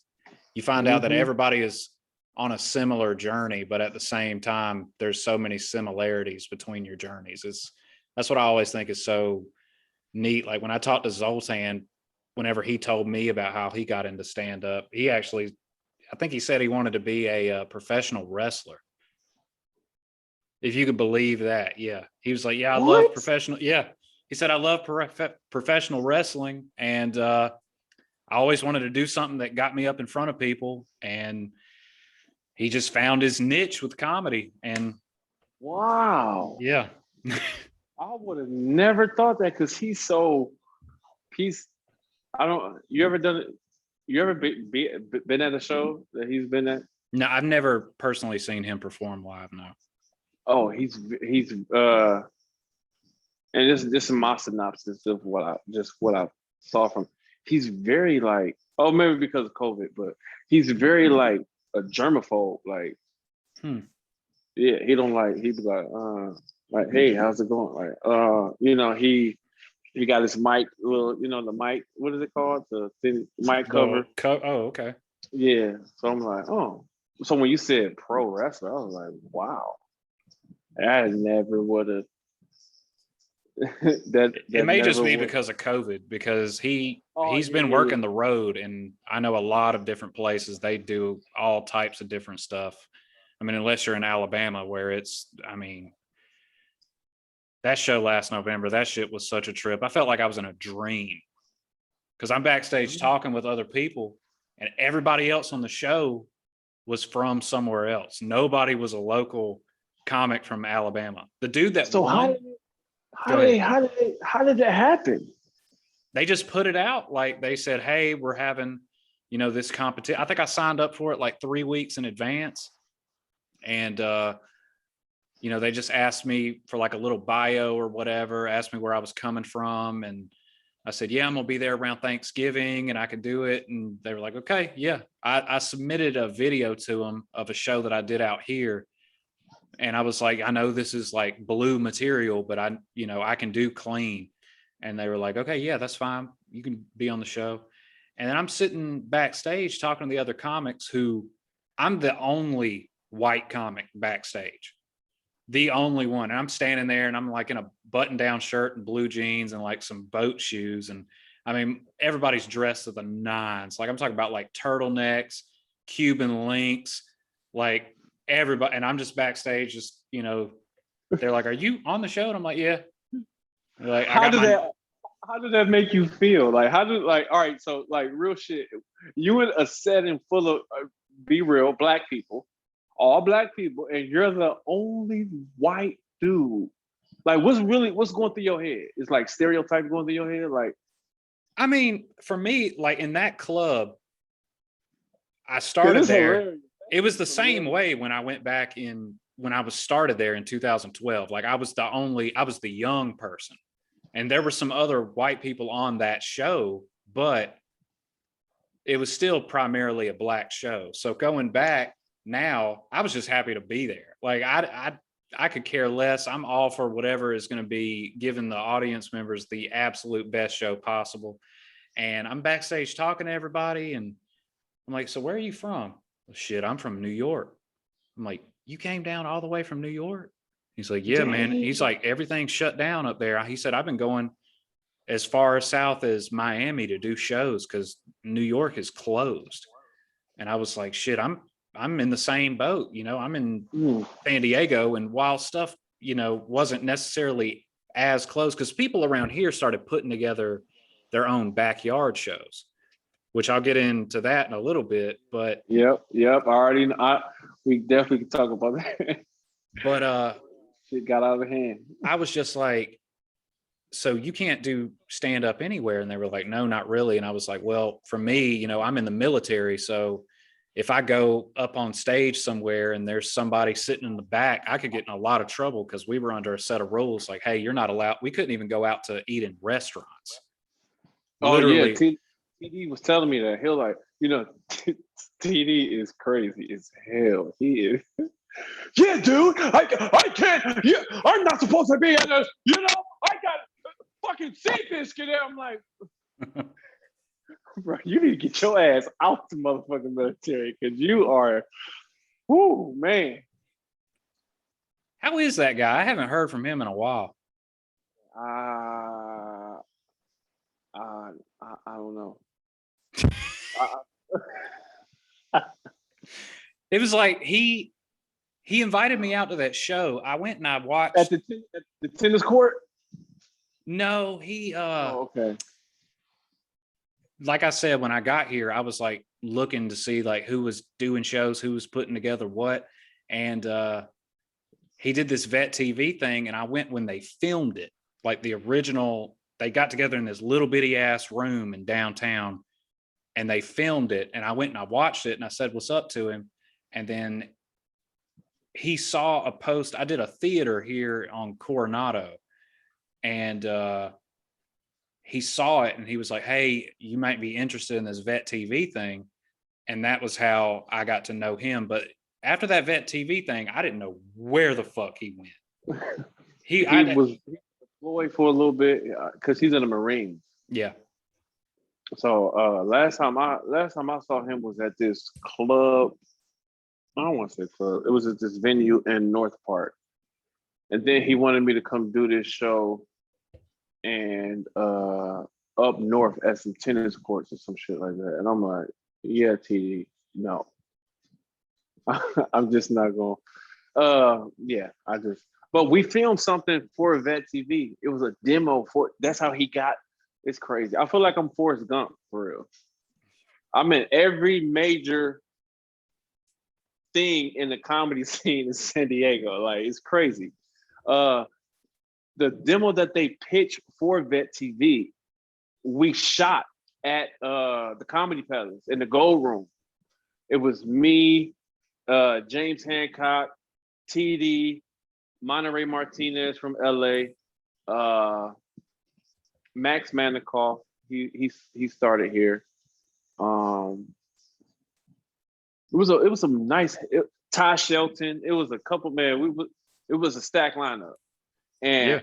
you find out that everybody is on a similar journey, but at the same time, there's so many similarities between your journeys. That's what I always think is so neat. Like when I talked to Zoltan, whenever he told me about how he got into stand-up, I think he said he wanted to be a professional wrestler. If you could believe that. Yeah. He was like, yeah, I love professional. Yeah. he said, I love professional wrestling, and I always wanted to do something that got me up in front of people, and he just found his niche with comedy. And Wow. yeah. I would have never thought that because he's I don't you ever done it? You ever been at a show that he's been at? No, I've never personally seen him perform live. No. Oh, he's and this is my synopsis of what I saw from. He's very like, oh, maybe because of COVID, but he's very like a germaphobe. Like, yeah, he don't like. He'd be like, hey, how's it going? Like, he got his mic, little, the mic. What is it called? The thin mic cover. Oh, okay. Yeah. So I'm like, oh. So when you said pro wrestler, I was like, wow. I never would have. It may just be because of COVID, because he's been working the road, and I know a lot of different places they do all types of different stuff. I mean, unless you're in Alabama, where that show last November, that shit was such a trip. I felt like I was in a dream, because I'm backstage talking with other people, and everybody else on the show was from somewhere else. Nobody was a local comic from Alabama. The dude that won. How did that happen? They just put it out. Like, they said, hey, we're having, this competition. I think I signed up for it like 3 weeks in advance. And, they just asked me for like a little bio or whatever, asked me where I was coming from. And I said, yeah, I'm going to be there around Thanksgiving and I could do it. And they were like, okay, yeah. I submitted a video to them of a show that I did out here. And I was like, I know this is like blue material, but I can do clean. And they were like, okay, yeah, that's fine. You can be on the show. And then I'm sitting backstage talking to the other comics, who I'm the only white comic backstage, the only one. And I'm standing there and I'm like in a button down shirt and blue jeans and like some boat shoes. And I mean, everybody's dressed to the nines. Like, I'm talking about like turtlenecks, Cuban links, like everybody. And I'm just backstage, just, they're like, are you on the show? And I'm like, yeah. Like, how did that make you feel? Like, all right, so like real shit, you in a setting full of be real black people, all black people, and you're the only white dude. Like, what's going through your head? It's like stereotypes going through your head. Like, I mean, for me, like in that club, I started there. Hilarious. It was the same way when I went back when I was started there in 2012. Like, I was the young person. And there were some other white people on that show, but it was still primarily a black show. So going back now, I was just happy to be there. Like, I could care less. I'm all for whatever is going to be giving the audience members the absolute best show possible. And I'm backstage talking to everybody, and I'm like, so where are you from? Well, shit, I'm from New York. I'm like, you came down all the way from New York? He's like, yeah, man. He's like, everything's shut down up there. He said, I've been going as far south as Miami to do shows because New York is closed. And I was like, shit, I'm in the same boat. I'm in San Diego. And while stuff, wasn't necessarily as close, because people around here started putting together their own backyard shows, which I'll get into that in a little bit. But yep. We definitely can talk about that. But shit got out of hand. I was just like, so you can't do stand up anywhere? And they were like, no, not really. And I was like, well, for me, I'm in the military. So if I go up on stage somewhere and there's somebody sitting in the back, I could get in a lot of trouble, because we were under a set of rules. Like, hey, you're not allowed. We couldn't even go out to eat in restaurants. Literally. Oh, yeah. TD was telling me that. He'll like, TD is crazy as hell. He is. Yeah, dude, I can't. Yeah, I'm not supposed to be in this. I got fucking Seabiscuit there. I'm like, bro, you need to get your ass out the motherfucking military, because you are, whoo, man. How is that guy? I haven't heard from him in a while. I don't know. It was like he invited me out to that show. I went and I watched at the tennis court. No, he Oh, okay. like I said, when I got here, I was like looking to see like who was doing shows, who was putting together what. And he did this vet TV thing, and I went when they filmed it, like the original. They got together in this little bitty ass room in downtown, and they filmed it. And I went and I watched it, and I said, "What's up?" to him, and then he saw a post. I did a theater here on Coronado, and he saw it, and he was like, "Hey, you might be interested in this vet TV thing," and that was how I got to know him. But after that vet TV thing, I didn't know where the fuck he went. He was deployed for a little bit because he's in the Marines. Yeah. So last time I saw him was at this club. I don't want to say club. It was at this venue in North Park, and then he wanted me to come do this show, and up north at some tennis courts or some shit like that. And I'm like, yeah, TD, no, I'm just not going. Yeah, I just. But we filmed something for Vet TV. It was a demo for. That's how he got. It's crazy. I feel like I'm Forrest Gump for real. I'm in every major thing in the comedy scene in San Diego. Like it's crazy. The demo that they pitched for Vet TV, we shot at the Comedy Palace in the Gold Room. It was me, James Hancock, TD, Monterey Martinez from LA, Max Manikoff. He started here. It was some nice Ty Shelton. It was a couple man. It was a stack lineup, and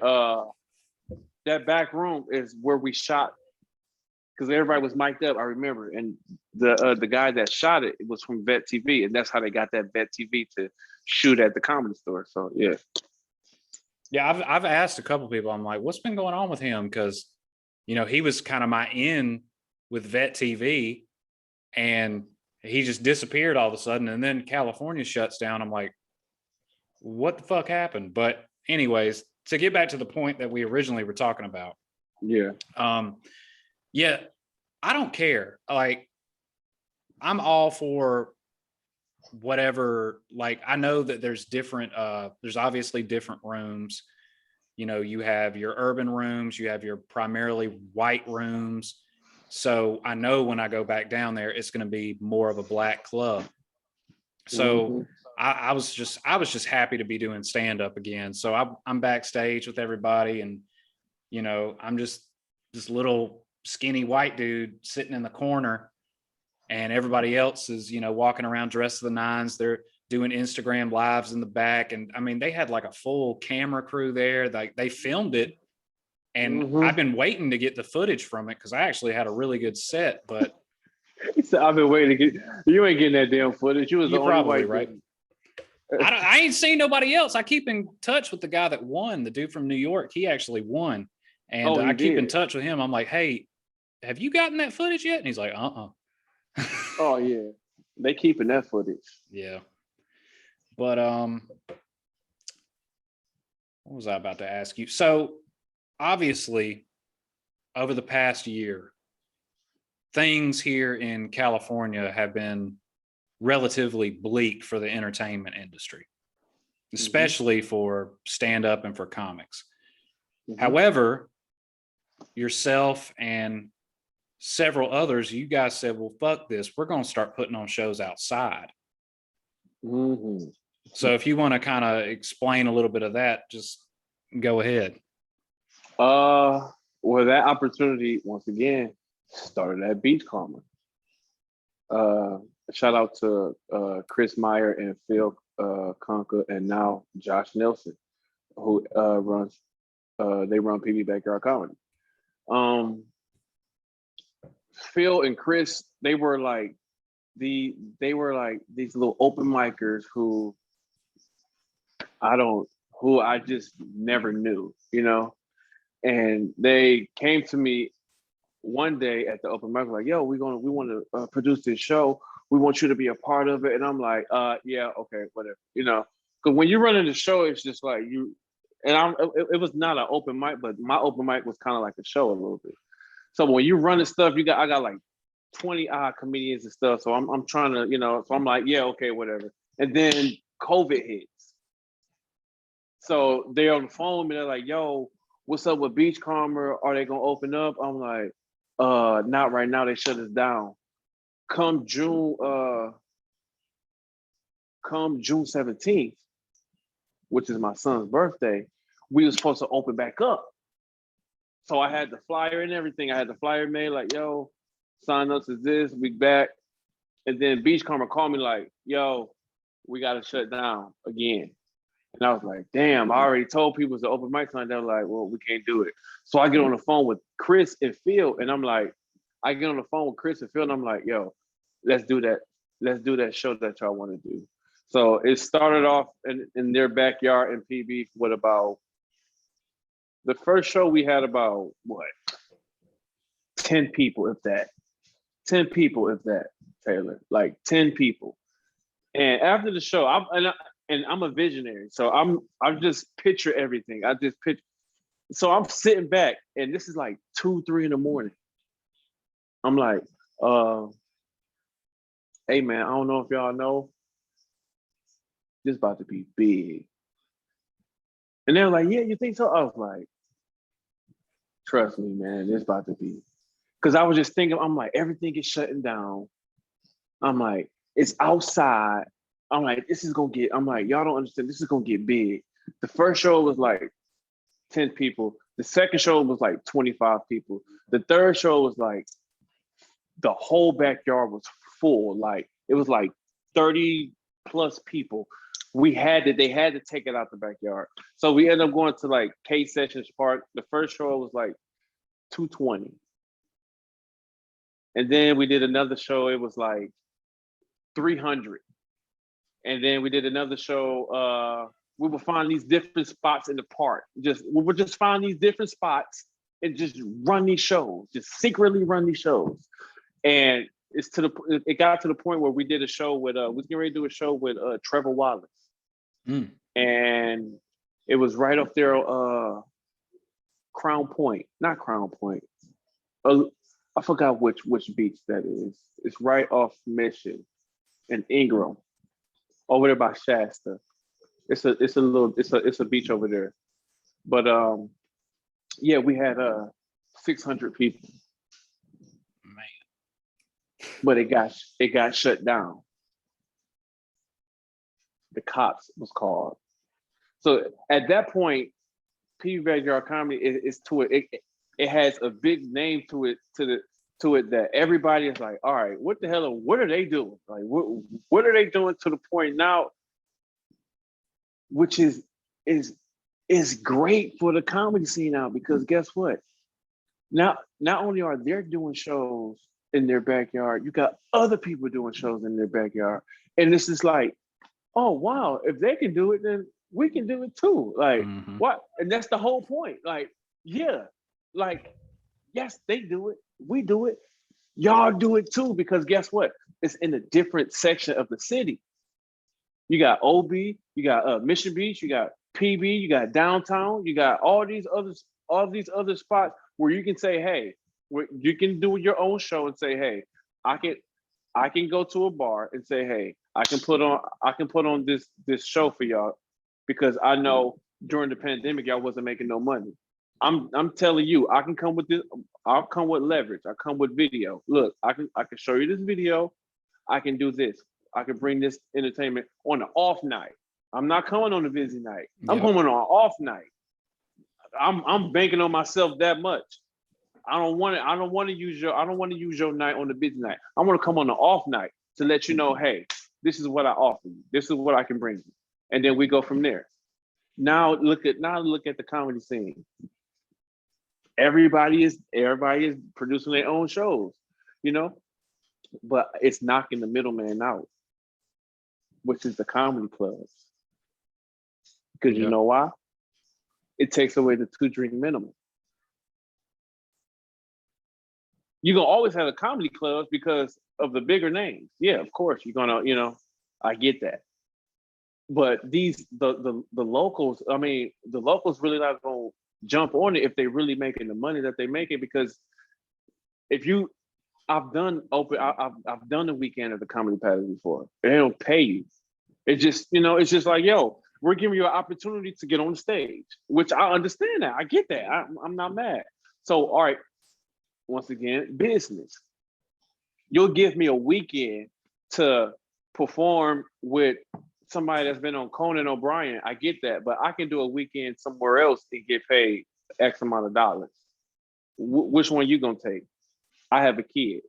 that back room is where we shot because everybody was mic'd up. I remember, and the guy that shot it was from Vet TV, and that's how they got that Vet TV to shoot at the Comedy Store. So yeah. Yeah, I've asked a couple people. I'm like, what's been going on with him? Because he was kind of my in with Vet TV, and he just disappeared all of a sudden. And then California shuts down. I'm like, what the fuck happened? But anyways, to get back to the point that we originally were talking about. Yeah. Yeah, I don't care. Like, I'm all for whatever. Like, I know that there's obviously different rooms. You have your urban rooms, you have your primarily white rooms. So I know when I go back down there, it's going to be more of a black club. So I was just happy to be doing stand up again. So I'm backstage with everybody, and I'm just this little skinny white dude sitting in the corner, and everybody else is walking around dressed to the nines. They're doing Instagram lives in the back, and I mean they had like a full camera crew there. Like they filmed it. And I've been waiting to get the footage from it because I actually had a really good set, but he said, I've been waiting to get. You ain't getting that damn footage. You was the only white right. I ain't seen nobody else. I keep in touch with the guy that won, the dude from New York. He actually won, and I keep in touch with him. I'm like, hey, have you gotten that footage yet? And he's like, Oh yeah, they keeping that footage. Yeah, but what was I about to ask you? So obviously, over the past year, things here in California have been relatively bleak for the entertainment industry, especially for stand-up and for comics. However, yourself and several others, you guys said, well, fuck this. We're going to start putting on shows outside. So if you want to kind of explain a little bit of that, just go ahead. Well, that opportunity once again started at Beach Karma. Shout out to Chris Meyer and Phil Conca, and now Josh Nelson, who runs PB Backyard Comedy. Phil and Chris, they were like these little open micers who I just never knew, and they came to me one day at the open mic, like, yo, we want to produce this show. We want you to be a part of it. And I'm like, yeah, okay, whatever, because when you're running the show, it's just like and it was not an open mic, but my open mic was kind of like a show a little bit. So when you running stuff, I got like 20 odd comedians and stuff. So I'm trying to, so I'm like, yeah, okay, whatever. And then COVID hits. So they're on the phone with me, they're like, yo, what's up with Beachcomber? Are they gonna open up? I'm like, not right now, they shut us down. Come June 17th, which is my son's birthday, we were supposed to open back up. So I had the flyer and everything. I had the flyer made like, yo, sign up to this, we back. And then Beachcomber called me like, yo, we got to shut down again. And I was like, damn, I already told people it's an open mic tonight. They're like, well, we can't do it. So I get on the phone with Chris and Phil, and I'm like, I get on the phone with Chris and Phil, and I'm like, yo, let's do that. Let's do that show that y'all want to do. So it started off in their backyard in PB with about, the first show we had about, what, 10 people, if that. 10 people, if that, Taylor. Like 10 people. And after the show, I'm a visionary, so I just picture everything. I just picture. So I'm sitting back, and this is like 2, 3 in the morning. I'm like, hey man, I don't know if y'all know, this about to be big. And they're like, yeah, you think so? I was like, trust me, man, this about to be. Because I was just thinking, I'm like, everything is shutting down. I'm like, it's outside. I'm like, I'm like, y'all don't understand, this is gonna get big. The first show was like 10 people. The second show was like 25 people. The third show was like, the whole backyard was full. Like, it was like 30 plus people. They had to take it out the backyard. So we ended up going to like K Sessions Park. The first show was like 220. And then we did another show, it was like 300. And then we did another show. We would find these different spots in the park. We would just find these different spots and just run these shows, just secretly run these shows. And it got to the point where we did a show with, we was getting ready to do a show with Trevor Wallace. And it was right up there, not Crown Point. I forgot which beach that is. It's right off Mission and Ingram. Over there by Shasta. It's a beach over there. But yeah, we had 600 people. Man. But it got shut down. The cops was called. So at that point, PB Backyard Comedy is to it. It has a big name to it that everybody is like, all right, what the hell? What are they doing? Like, what are they doing to the point now? Which is great for the comedy scene now, because guess what? Now, not only are they doing shows in their backyard, you got other people doing shows in their backyard, and this is like, oh wow, if they can do it, then we can do it too. Like, what? And that's the whole point. Like, yeah, like, yes, they do it, we do it, y'all do it too, because guess what? It's in a different section of the city. You got OB, you got Mission Beach, you got PB, you got downtown, you got all these other spots where you can say, hey, you can do your own show and say, hey, I can go to a bar and say, hey, I can put on this show for y'all, because I know during the pandemic y'all wasn't making no money. I'm telling you, I can come with this. I'll come with leverage. I come with video. Look, I can show you this video. I can do this. I can bring this entertainment on an off night. I'm not coming on a busy night. I'm coming on an off night. I'm banking on myself that much. I don't want to use your night on the busy night. I want to come on the off night to let you know, hey, this is what I offer you. This is what I can bring you. And then we go from there. Now look at the comedy scene. Everybody is producing their own shows, but it's knocking the middleman out, which is the comedy clubs. Because you know why? It takes away the 2-drink minimum. You're gonna always have the comedy clubs because of the bigger names. Yeah, of course, you're gonna, I get that. But the locals, I mean, the locals really not gonna jump on it if they really making the money that they making, because if you I've done the weekend at the Comedy Palace before. They don't pay you. It just, it's just like, yo, we're giving you an opportunity to get on the stage, which I understand that. I get that. I'm not mad. So, all right, once again, business. You'll give me a weekend to perform with somebody that's been on Conan O'Brien. I get that, but I can do a weekend somewhere else and get paid X amount of dollars. Which one you gonna take? I have a kid.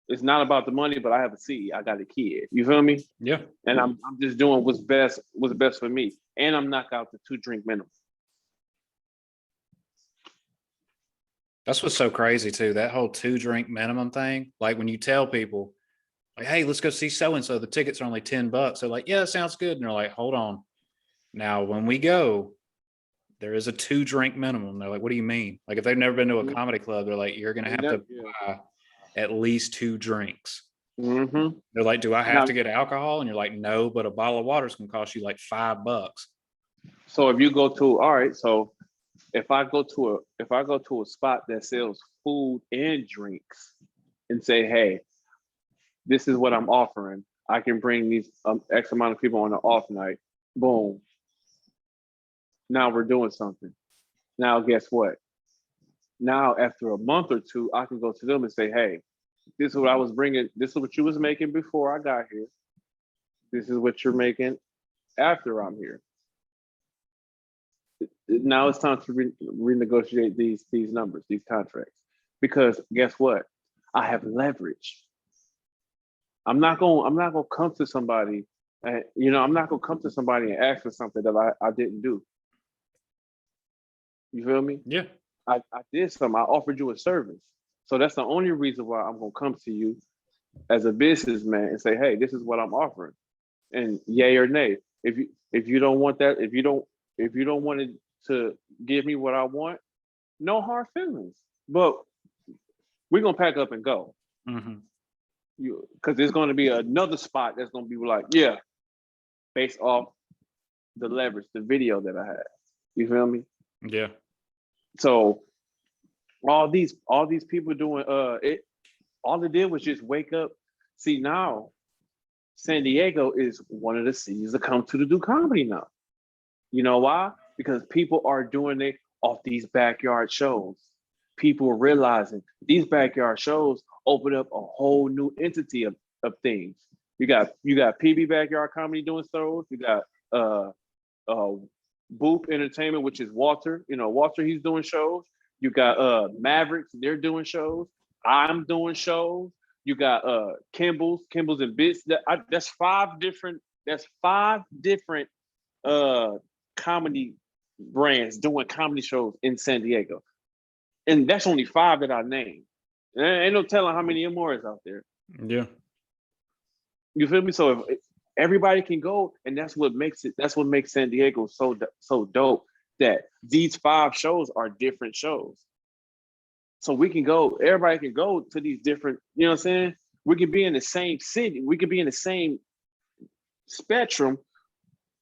It's not about the money, but I have a seed. I got a kid. You feel me? Yeah. And I'm just doing what's best for me. And I'm knock out the 2-drink minimum. That's what's so crazy too. That whole 2-drink minimum thing. Like when you tell people, like, hey, let's go see so and so. The tickets are only $10. They're like, yeah, that sounds good. And they're like, hold on. Now, when we go, there is a 2-drink minimum. They're like, what do you mean? Like if they've never been to a comedy club, they're like, you're gonna have to buy at least 2 drinks. Mm-hmm. They're like, do I have to get alcohol? And you're like, no, but a bottle of water is gonna cost you like $5. So if you go to, all right, so if I go to a spot that sells food and drinks and say, hey, this is what I'm offering. I can bring these X amount of people on an off night. Boom. Now we're doing something. Now guess what? Now after a month or two, I can go to them and say, hey, this is what I was bringing. This is what you was making before I got here. This is what you're making after I'm here. Now it's time to renegotiate these numbers, these contracts, because guess what? I have leverage. I'm not gonna come to somebody, and I'm not gonna come to somebody and ask for something that I didn't do. You feel me? Yeah. I did something. I offered you a service, so that's the only reason why I'm gonna come to you as a businessman and say, hey, this is what I'm offering, and yay or nay. If you don't want that, if you don't want to give me what I want, no hard feelings. But we're gonna pack up and go. Mm-hmm. Because there's gonna be another spot that's gonna be like, yeah, based off the leverage, the video that I had. You feel me? Yeah. So all these people doing it, all it did was just wake up. See, now San Diego is one of the cities that come to do comedy now. You know why? Because people are doing it off these backyard shows. People are realizing these backyard shows open up a whole new entity of things. You got PB Backyard Comedy doing shows. You got Boop Entertainment, which is Walter. Walter, he's doing shows. You got Mavericks, they're doing shows. I'm doing shows. You got Kimball's and Bits. That's five different comedy brands doing comedy shows in San Diego. And that's only 5 that I named. Ain't no telling how many more is out there. Yeah. You feel me? So if everybody can go, and that's what makes San Diego so dope, that these 5 shows are different shows. So we can go, everybody can go to these different, you know what I'm saying? We can be in the same city, we can be in the same spectrum,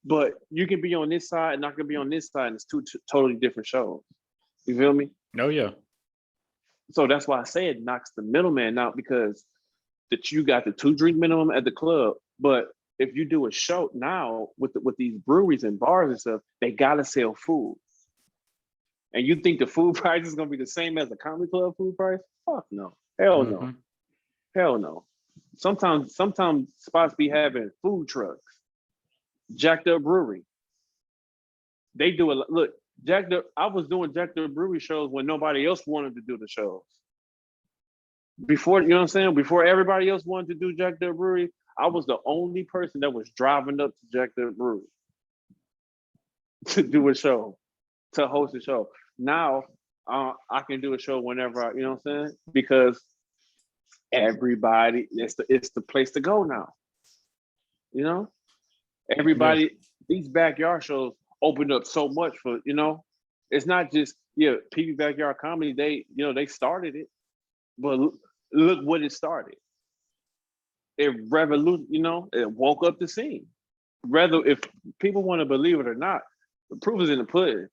but you can be on this side and I can be on this side, and it's 2 totally different shows. You feel me? Oh yeah. So that's why I say it knocks the middleman out, because you got the 2-drink minimum at the club, but if you do a show now with these breweries and bars and stuff, they gotta sell food. And you think the food price is gonna be the same as the comedy club food price? Fuck no. Hell no. Mm-hmm. Hell no. Sometimes spots be having food trucks. Jacked Up Brewery. They do a look. I was doing Jacked Up Brewery shows when nobody else wanted to do the shows. Before, you know what I'm saying? Before everybody else wanted to do Jacked Up Brewery, I was the only person that was driving up to Jacked Up Brewery to do a show, to host a show. Now I can do a show whenever you know what I'm saying? Because everybody, it's the place to go now. You know? Everybody, these backyard shows opened up so much for, it's not just, PB Backyard Comedy, they started it, but look what it started. It it woke up the scene. Whether if people want to believe it or not, the proof is in the pudding.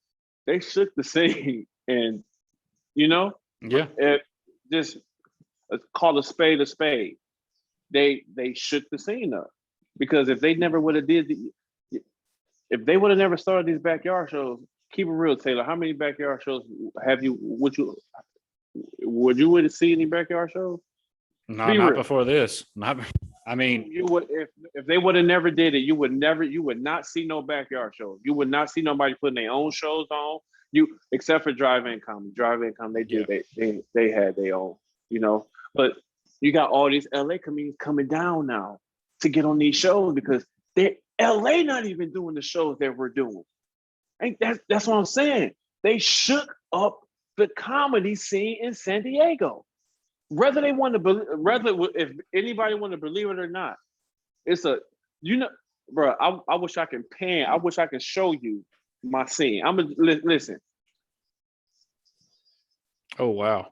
They shook the scene, and you know, Yeah. it just call a spade a spade. They shook the scene up because if they never would have if they would have never started these backyard shows, keep it real, Taylor. How many backyard shows have you? Would you would see any backyard shows? No, Be not real. before this. Not. I mean, You would if they would have never did it, you would not see no backyard shows. You would not see nobody putting their own shows on. You except for drive-in comedy. Drive-in comedy, they did they had their own, you know. But you got all these LA comedians coming down now to get on these shows because they LA not even doing the shows that we're doing. Ain't that's what I'm saying. They shook up the comedy scene in San Diego. Whether they want to whether if anybody want to believe it or not, it's a bro. I wish I could pan. I wish I could show you my scene. I'm gonna listen. oh wow.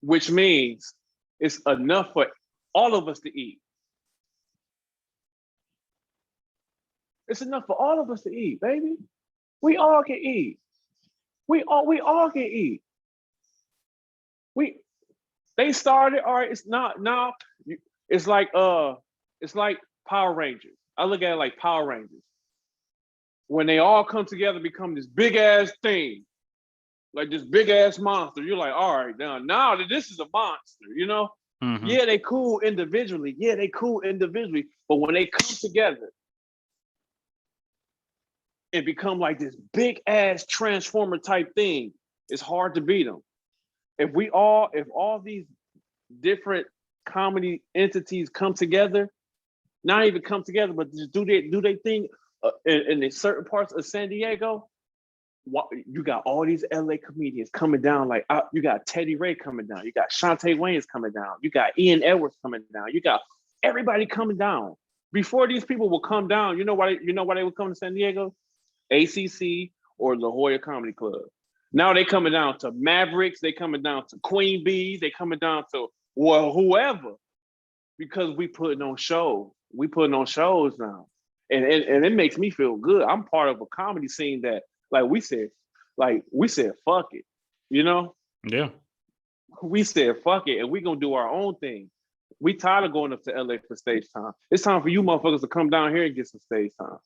Which means it's enough for all of us to eat. It's enough for all of us to eat, baby. We all can eat. We all can eat. They started, all right. It's not now. It's like Power Rangers. I look at it like Power Rangers. When they all come together, become this big ass thing, like this big ass monster. You're like, all right, now this is a monster, you know? Mm-hmm. Yeah, they cool individually. But when they come together and become like this big ass transformer type thing, it's hard to beat them. If all these different comedy entities come together, not even come together, but just do they thing in certain parts of San Diego, you got all these LA comedians coming down. Like you got Teddy Ray coming down, you got Shantae Wayans coming down, you got Ian Edwards coming down, you got everybody coming down. Before these people will come down, you know why they would come to San Diego? ACC or La Jolla Comedy Club. Now they coming down to Mavericks, they coming down to Queen Bees, they coming down to whoever, because we putting on shows. We putting on shows now, and it makes me feel good. I'm part of a comedy scene that, like we said, fuck it, you know. Yeah. We said fuck it, and we gonna do our own thing. We tired of going up to LA for stage time. It's time for you motherfuckers to come down here and get some stage time.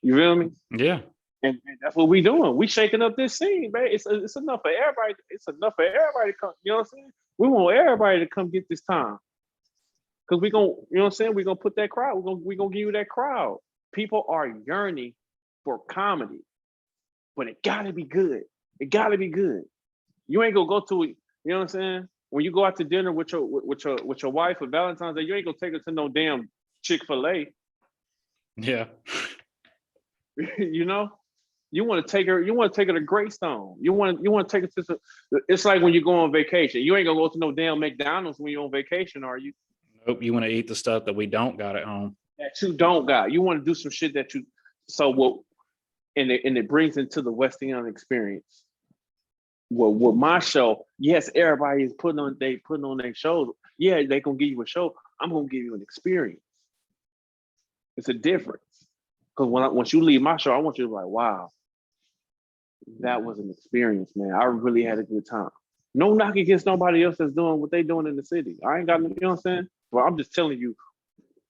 You feel me? Yeah. And that's what we doing. We shaking up this scene, man. It's enough for everybody. It's enough for everybody to come. You know what I'm saying? We want everybody to come get this time. Cause we gonna, you know what I'm saying? We gonna put that crowd. We gonna give you that crowd. People are yearning for comedy, but it gotta be good. It gotta be good. You ain't gonna go to it. You know what I'm saying? When you go out to dinner with your wife for Valentine's Day, you ain't gonna take her to no damn Chick-fil-A. Yeah. You know, you want to take her to Greystone. You want to take her to it's like when you go on vacation. You ain't gonna go to no damn McDonald's when you're on vacation, are you? Nope. You want to eat the stuff that we don't got at home. That you don't got. You want to do some shit that you and it brings into the West End experience. Well, with my show, yes, everybody is putting on their shows. Yeah, they gonna give you a show. I'm gonna give you an experience. It's a difference. Because once you leave my show, I want you to be like, wow, that was an experience, man. I really had a good time. No knock against nobody else that's doing what they doing in the city. I ain't got, you know what I'm saying? But I'm just telling you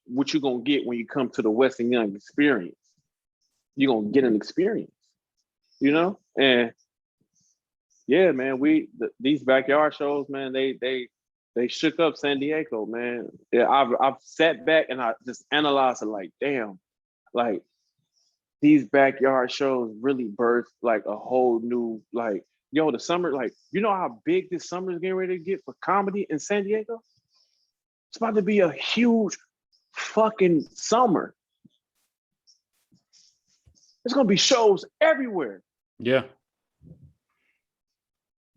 what you're going to get when you come to the Western Young experience. You're going to get an experience, you know? And yeah, man, these backyard shows, man, they shook up San Diego, man. Yeah, I've sat back and I just analyzed it like, damn, like, these backyard shows really birthed like a whole new, like, yo, the summer, like, you know how big this summer is getting ready to get for comedy in San Diego? It's about to be a huge fucking summer. There's gonna be shows everywhere. Yeah.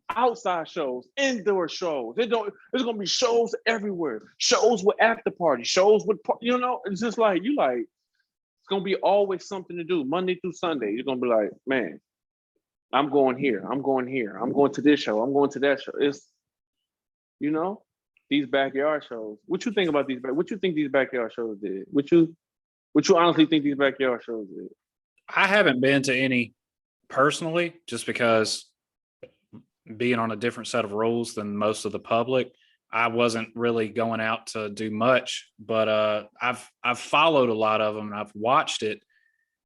Outside shows, indoor shows. There's gonna be shows everywhere. Shows with after party, shows with, you know, it's just like, it's gonna be always something to do Monday through Sunday. You're gonna be like, man, I'm going here. I'm going to this show. I'm going to that show. It's, you know, these backyard shows. What you think about these? What you think these backyard shows did? What you honestly think these backyard shows is? I haven't been to any personally, just because being on a different set of rules than most of the public, I wasn't really going out to do much. But I've followed a lot of them and I've watched it,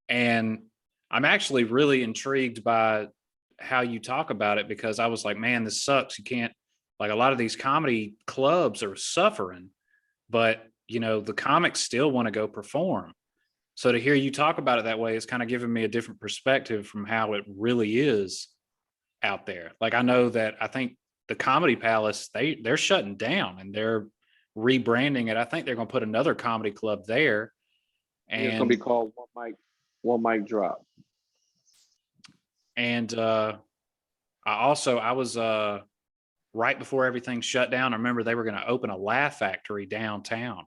and I'm actually really intrigued by how you talk about it, because I was like, man, this sucks. You can't, like, a lot of these comedy clubs are suffering, but the comics still want to go perform. So to hear you talk about it that way is kind of giving me a different perspective from how it really is out there. Like, I know that I think the Comedy Palace, they're shutting down and they're rebranding it. I think they're going to put another comedy club there. And it's gonna be called One Mic Drop. And I was right before everything shut down. I remember they were going to open a Laugh Factory downtown,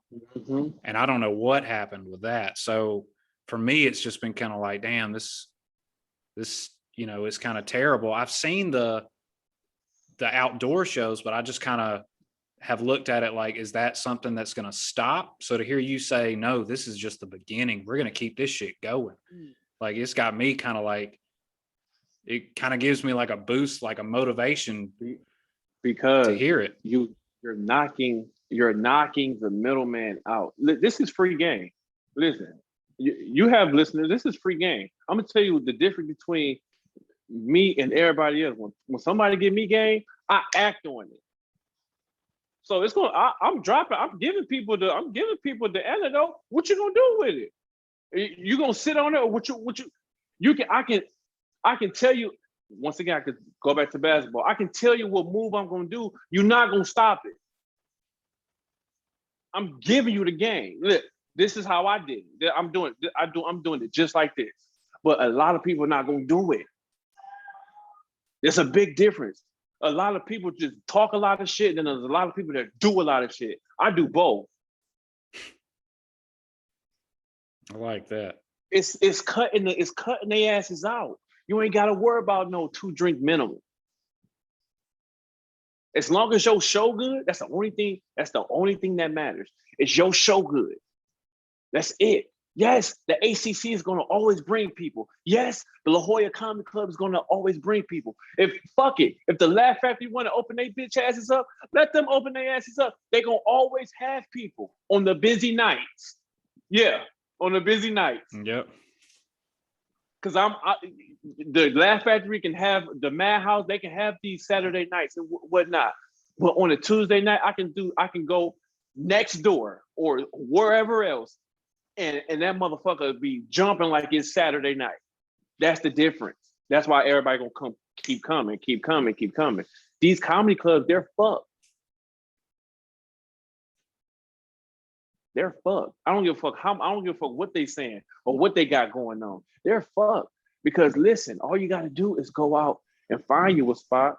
and I don't know what happened with that. So for me, it's just been kind of like, damn, this is kind of terrible. I've seen the outdoor shows, but I just kind of have looked at it like, is that something that's going to stop? So to hear you say, no, this is just the beginning, we're going to keep this shit going. Like, it's got me kind of like, it kind of gives me like a boost, like a motivation, because to hear it. You're knocking the middleman out. This is free game. Listen, you have listeners. This is free game. I'm gonna tell you the difference between me and everybody else. When somebody give me game, I act on it. So it's going. I'm dropping. I'm giving people the antidote. What you gonna do with it? You gonna sit on it, or what you can? I can tell you. Once again, I could go back to basketball. I can tell you what move I'm gonna do. You're not gonna stop it. I'm giving you the game. Look, this is how I did it. I'm doing it just like this. But a lot of people are not gonna do it. There's a big difference. A lot of people just talk a lot of shit, and then there's a lot of people that do a lot of shit. I do both. I like that. It's cutting their asses out. You ain't gotta worry about no 2-drink minimum. As long as your show good, that's the only thing that matters. It's your show good. That's it. Yes, the ACC is gonna always bring people. Yes, the La Jolla Comedy Club is gonna always bring people. If the Laugh Factory wanna open their bitch asses up, let them open their asses up. They gonna always have people on the busy nights. Yeah, on the busy nights. Yep. Because the Laugh Factory can have the Madhouse. They can have these Saturday nights and whatnot. But on a Tuesday night, I can go next door or wherever else, and that motherfucker be jumping like it's Saturday night. That's the difference. That's why everybody gonna keep coming. These comedy clubs, they're fucked. They're fucked. I don't give a fuck what they saying or what they got going on. They're fucked. Because listen, all you gotta do is go out and find you a spot.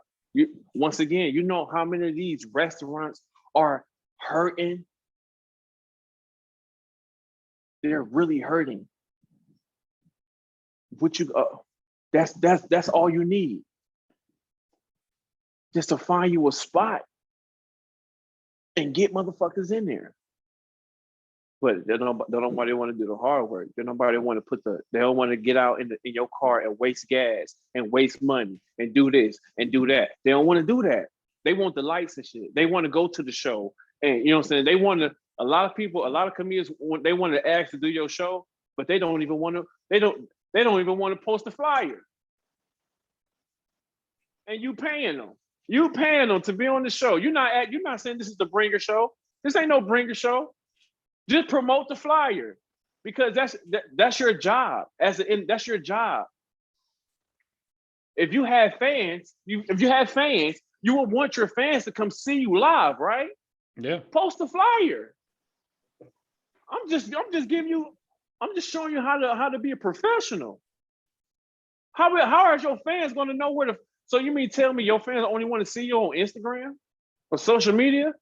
Once again, you know how many of these restaurants are hurting? They're really hurting. That's all you need. Just to find you a spot and get motherfuckers in there. But they don't nobody want to do the hard work. They don't want to get out in your car and waste gas and waste money and do this and do that. They don't want to do that. They want the lights and shit. They want to go to the show. And you know what I'm saying? They want to, a lot of comedians, they want to ask to do your show, but they don't even want to post a flyer. And you paying them. You paying them to be on the show. You're not saying this is the bringer show. This ain't no bringer show. Just promote the flyer, because that's your job. That's your job. If you have fans, you would want your fans to come see you live, right? Yeah. Post the flyer. I'm just showing you how to be a professional. How are your fans going to know where to? So you mean tell me your fans only want to see you on Instagram or social media?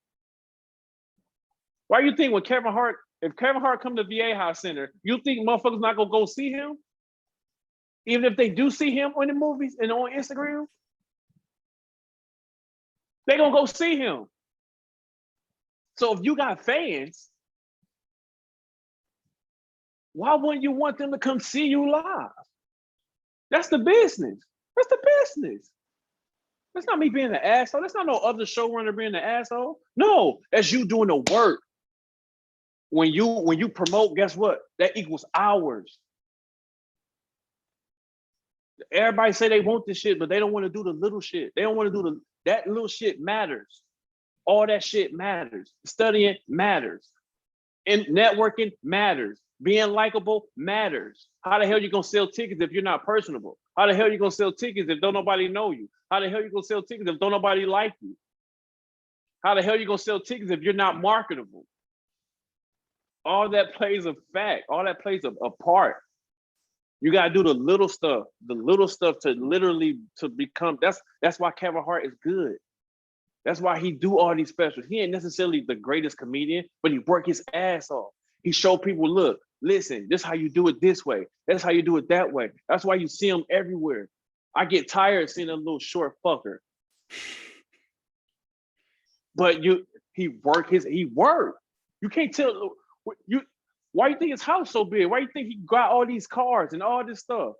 Why you think if Kevin Hart come to VA House Center, you think motherfuckers not gonna go see him? Even if they do see him in the movies and on Instagram, they gonna go see him. So if you got fans, why wouldn't you want them to come see you live? That's the business. That's the business. That's not me being an asshole. That's not no other showrunner being an asshole. No, that's you doing the work. When you promote, guess what? That equals hours. Everybody say they want this shit, but they don't want to do the little shit. They don't want to do that little shit matters. All that shit matters. Studying matters. And networking matters. Being likable matters. How the hell you gonna sell tickets if you're not personable? How the hell you gonna sell tickets if don't nobody know you? How the hell you gonna sell tickets if don't nobody like you? How the hell you gonna sell tickets if you're not marketable? All that plays a fact. All that plays a part. You gotta do the little stuff to literally to become. That's why Kevin Hart is good. That's why he do all these specials. He ain't necessarily the greatest comedian, but he work his ass off. He show people, look, listen, this is how you do it this way. That's how you do it that way. That's why you see him everywhere. I get tired of seeing a little short fucker. But he work. You can't tell you why you think his house so big? Why you think he got all these cars and all this stuff?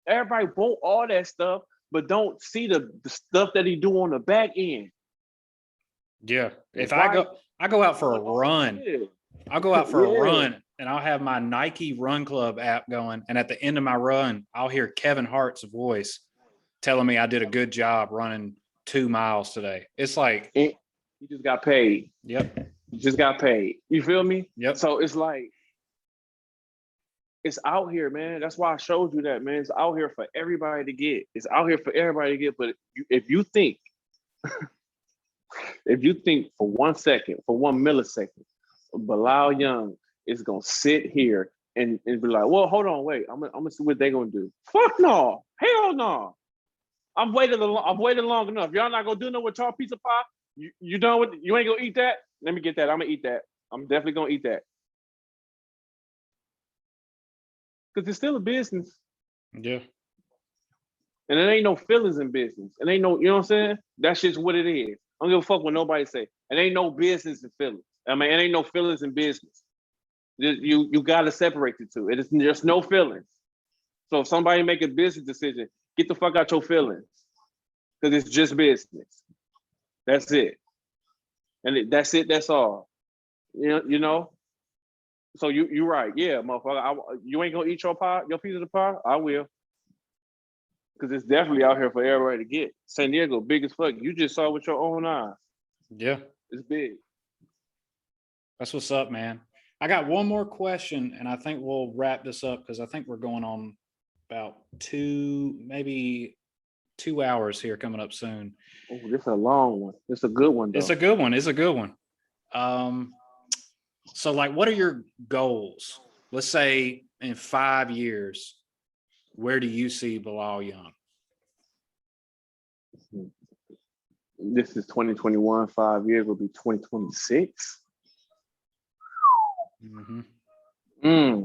Everybody want all that stuff, but don't see the stuff that he do on the back end. Yeah. If I go out for a run, I'll go out for a run and I'll have my Nike Run Club app going. And at the end of my run, I'll hear Kevin Hart's voice telling me I did a good job running 2 miles today. It's like he just got paid. Yep. He just got paid. You feel me? Yep. So it's like, it's out here, man. That's why I showed you that, man. It's out here for everybody to get. It's out here for everybody to get. But if you think, for 1 second, for 1 millisecond, Bilal Young is gonna sit here and be like, well, hold on, wait. I'm gonna see what they're gonna do. Fuck no. Hell no. I've waited long enough. Y'all not gonna do no with tall pizza pie? You done with you ain't gonna eat that? Let me get that. I'm gonna eat that. I'm definitely gonna eat that. Because it's still a business. Yeah. And there ain't no feelings in business. And ain't no, you know what I'm saying? That's just what it is. I don't give a fuck what nobody say. And ain't no business in feelings. I mean, it ain't no feelings in business. You gotta separate the two. There's no feelings. So if somebody make a business decision, get the fuck out your feelings. Because it's just business. That's it. And that's it, that's all. You know? So you right, yeah, motherfucker. You ain't gonna eat your piece of the pie? I will. Because it's definitely out here for everybody to get. San Diego, big as fuck. You just saw it with your own eyes. Yeah. It's big. That's what's up, man. I got one more question, and I think we'll wrap this up because I think we're going on about 2 hours here coming up soon. Oh, this is a long one. It's a good one, though. It's a good one. So like, what are your goals? Let's say in 5 years, where do you see Bilal Young? This is 2021. 5 years will be 2026. Mm-hmm.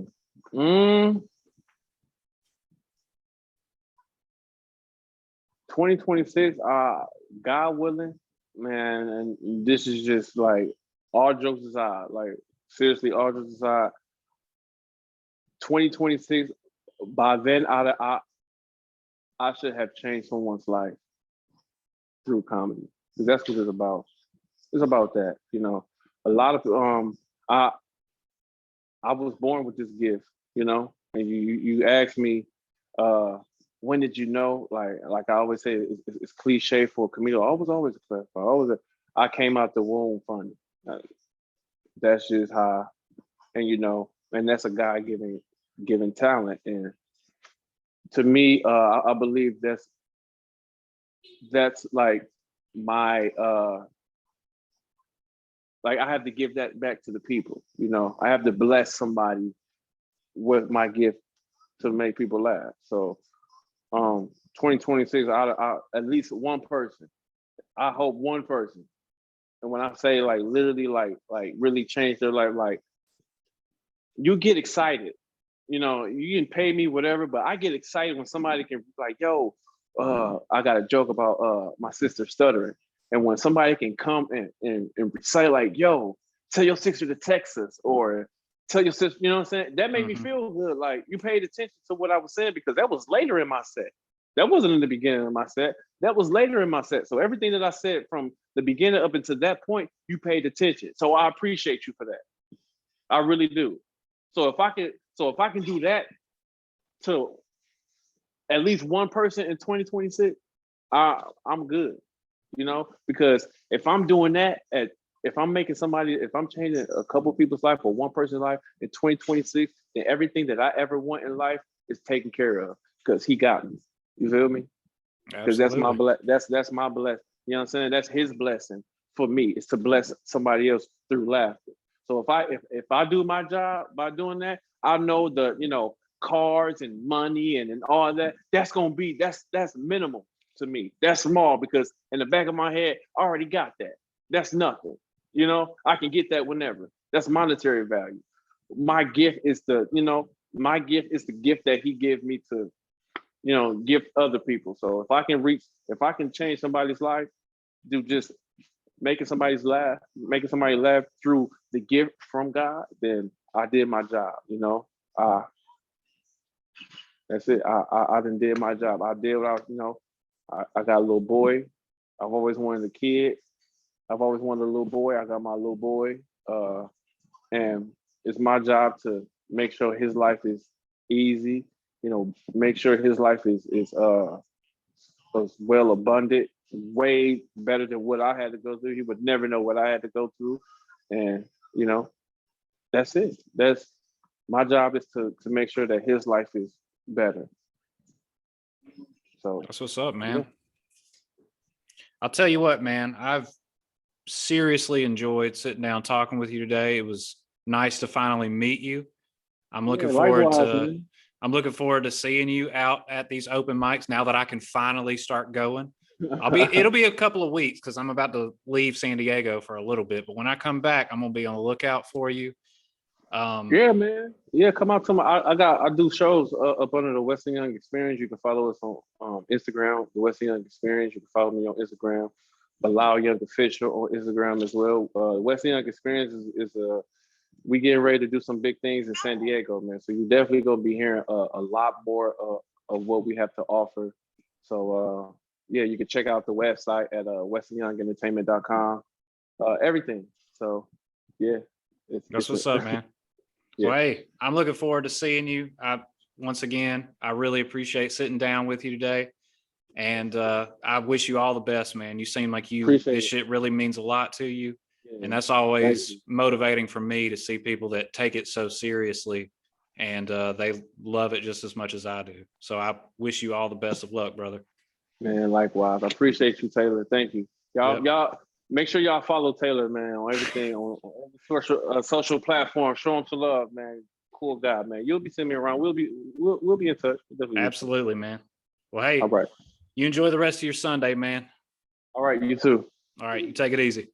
2026, God willing, man, and this is just like all jokes aside, like seriously, all jokes aside, 2026, by then I should have changed someone's life through comedy. Because that's what it's about. It's about that, you know. A lot of I was born with this gift, you know, and you ask me, when did you know? Like I always say, it's cliche for a comedian. I was always a clever. I came out the womb funny. That's just how, and you know, and that's a guy giving talent. And to me, I believe that's like my like I have to give that back to the people. You know, I have to bless somebody with my gift to make people laugh. So 2026, I at least one person. I hope one person. And when I say like literally like really change their life, like you get excited. You know, you can pay me whatever, but I get excited when somebody can like, yo, I got a joke about my sister stuttering. And when somebody can come and recite like, yo, tell your sister to text us, or tell your sister, you know what I'm saying? That made me Mhm. feel good. Like you paid attention to what I was saying because that was later in my set. That wasn't in the beginning of my set. That was later in my set. So everything that I said from the beginning up until that point, you paid attention. So I appreciate you for that. I really do. So if I can do that to at least one person in 2026, I'm good. Because if I'm doing that if I'm changing a couple people's life or one person's life in 2026, then everything that I ever want in life is taken care of because he got me. You feel me? Because that's my Absolutely. that's my bless. You know what I'm saying? That's his blessing for me. Is to bless somebody else through laughter. So if I do my job by doing that, I know cars and money and all that. That's minimal to me. That's small because in the back of my head, I already got that. That's nothing. I can get that whenever. That's monetary value. My gift is my gift is the gift that he gave me to give other people. So if I can change somebody's life, do just making somebody laugh through the gift from God, then I did my job. Uh, that's it. I done did my job. I did what I got a little boy. I've always wanted a kid. I've always wanted a little boy. I got my little boy. And it's my job to make sure his life is easy, make sure his life is well abundant, way better than what I had to go through. He would never know what I had to go through. And, that's it. That's my job is to make sure that his life is better. So That's what's up, yeah. man. I'll tell you what, man, I've seriously enjoyed sitting down talking with you today. It was nice to finally meet you. I'm looking Yeah, forward likewise, to man. I'm looking forward to seeing you out at these open mics now that I can finally start going. It'll be a couple of weeks because I'm about to leave San Diego for a little bit, but when I come back, I'm gonna be on the lookout for you. Yeah, man. Yeah, come out to I do shows up under the Weston Young Experience. You can follow us on Instagram, the Weston Young Experience. You can follow me on Instagram, Bilal Young Official on Instagram as well. Weston Young Experience is we getting ready to do some big things in San Diego, man. So you're definitely gonna be hearing a lot more of what we have to offer. So yeah, you can check out the website at westonyoungentertainment.com. Everything. So yeah, That's what's up, man. yeah. Well, hey, I'm looking forward to seeing you. Once again, I really appreciate sitting down with you today. And I wish you all the best, man. You seem like Appreciate this it. shit really means a lot to you. Yeah. And that's Thank always you. motivating for me to see people that take it so seriously and they love it just as much as I do. So I wish you all the best of luck, brother. Man, likewise. I appreciate you, Taylor. Thank you. Yep. Y'all make sure y'all follow Taylor, man, on everything on every social platform. Show him some love, man. Cool guy, man. You'll be seeing me around. We'll be in touch. Absolutely, man. Well, hey, All right. you enjoy the rest of your Sunday, man. All right, you too. All right, you take it easy.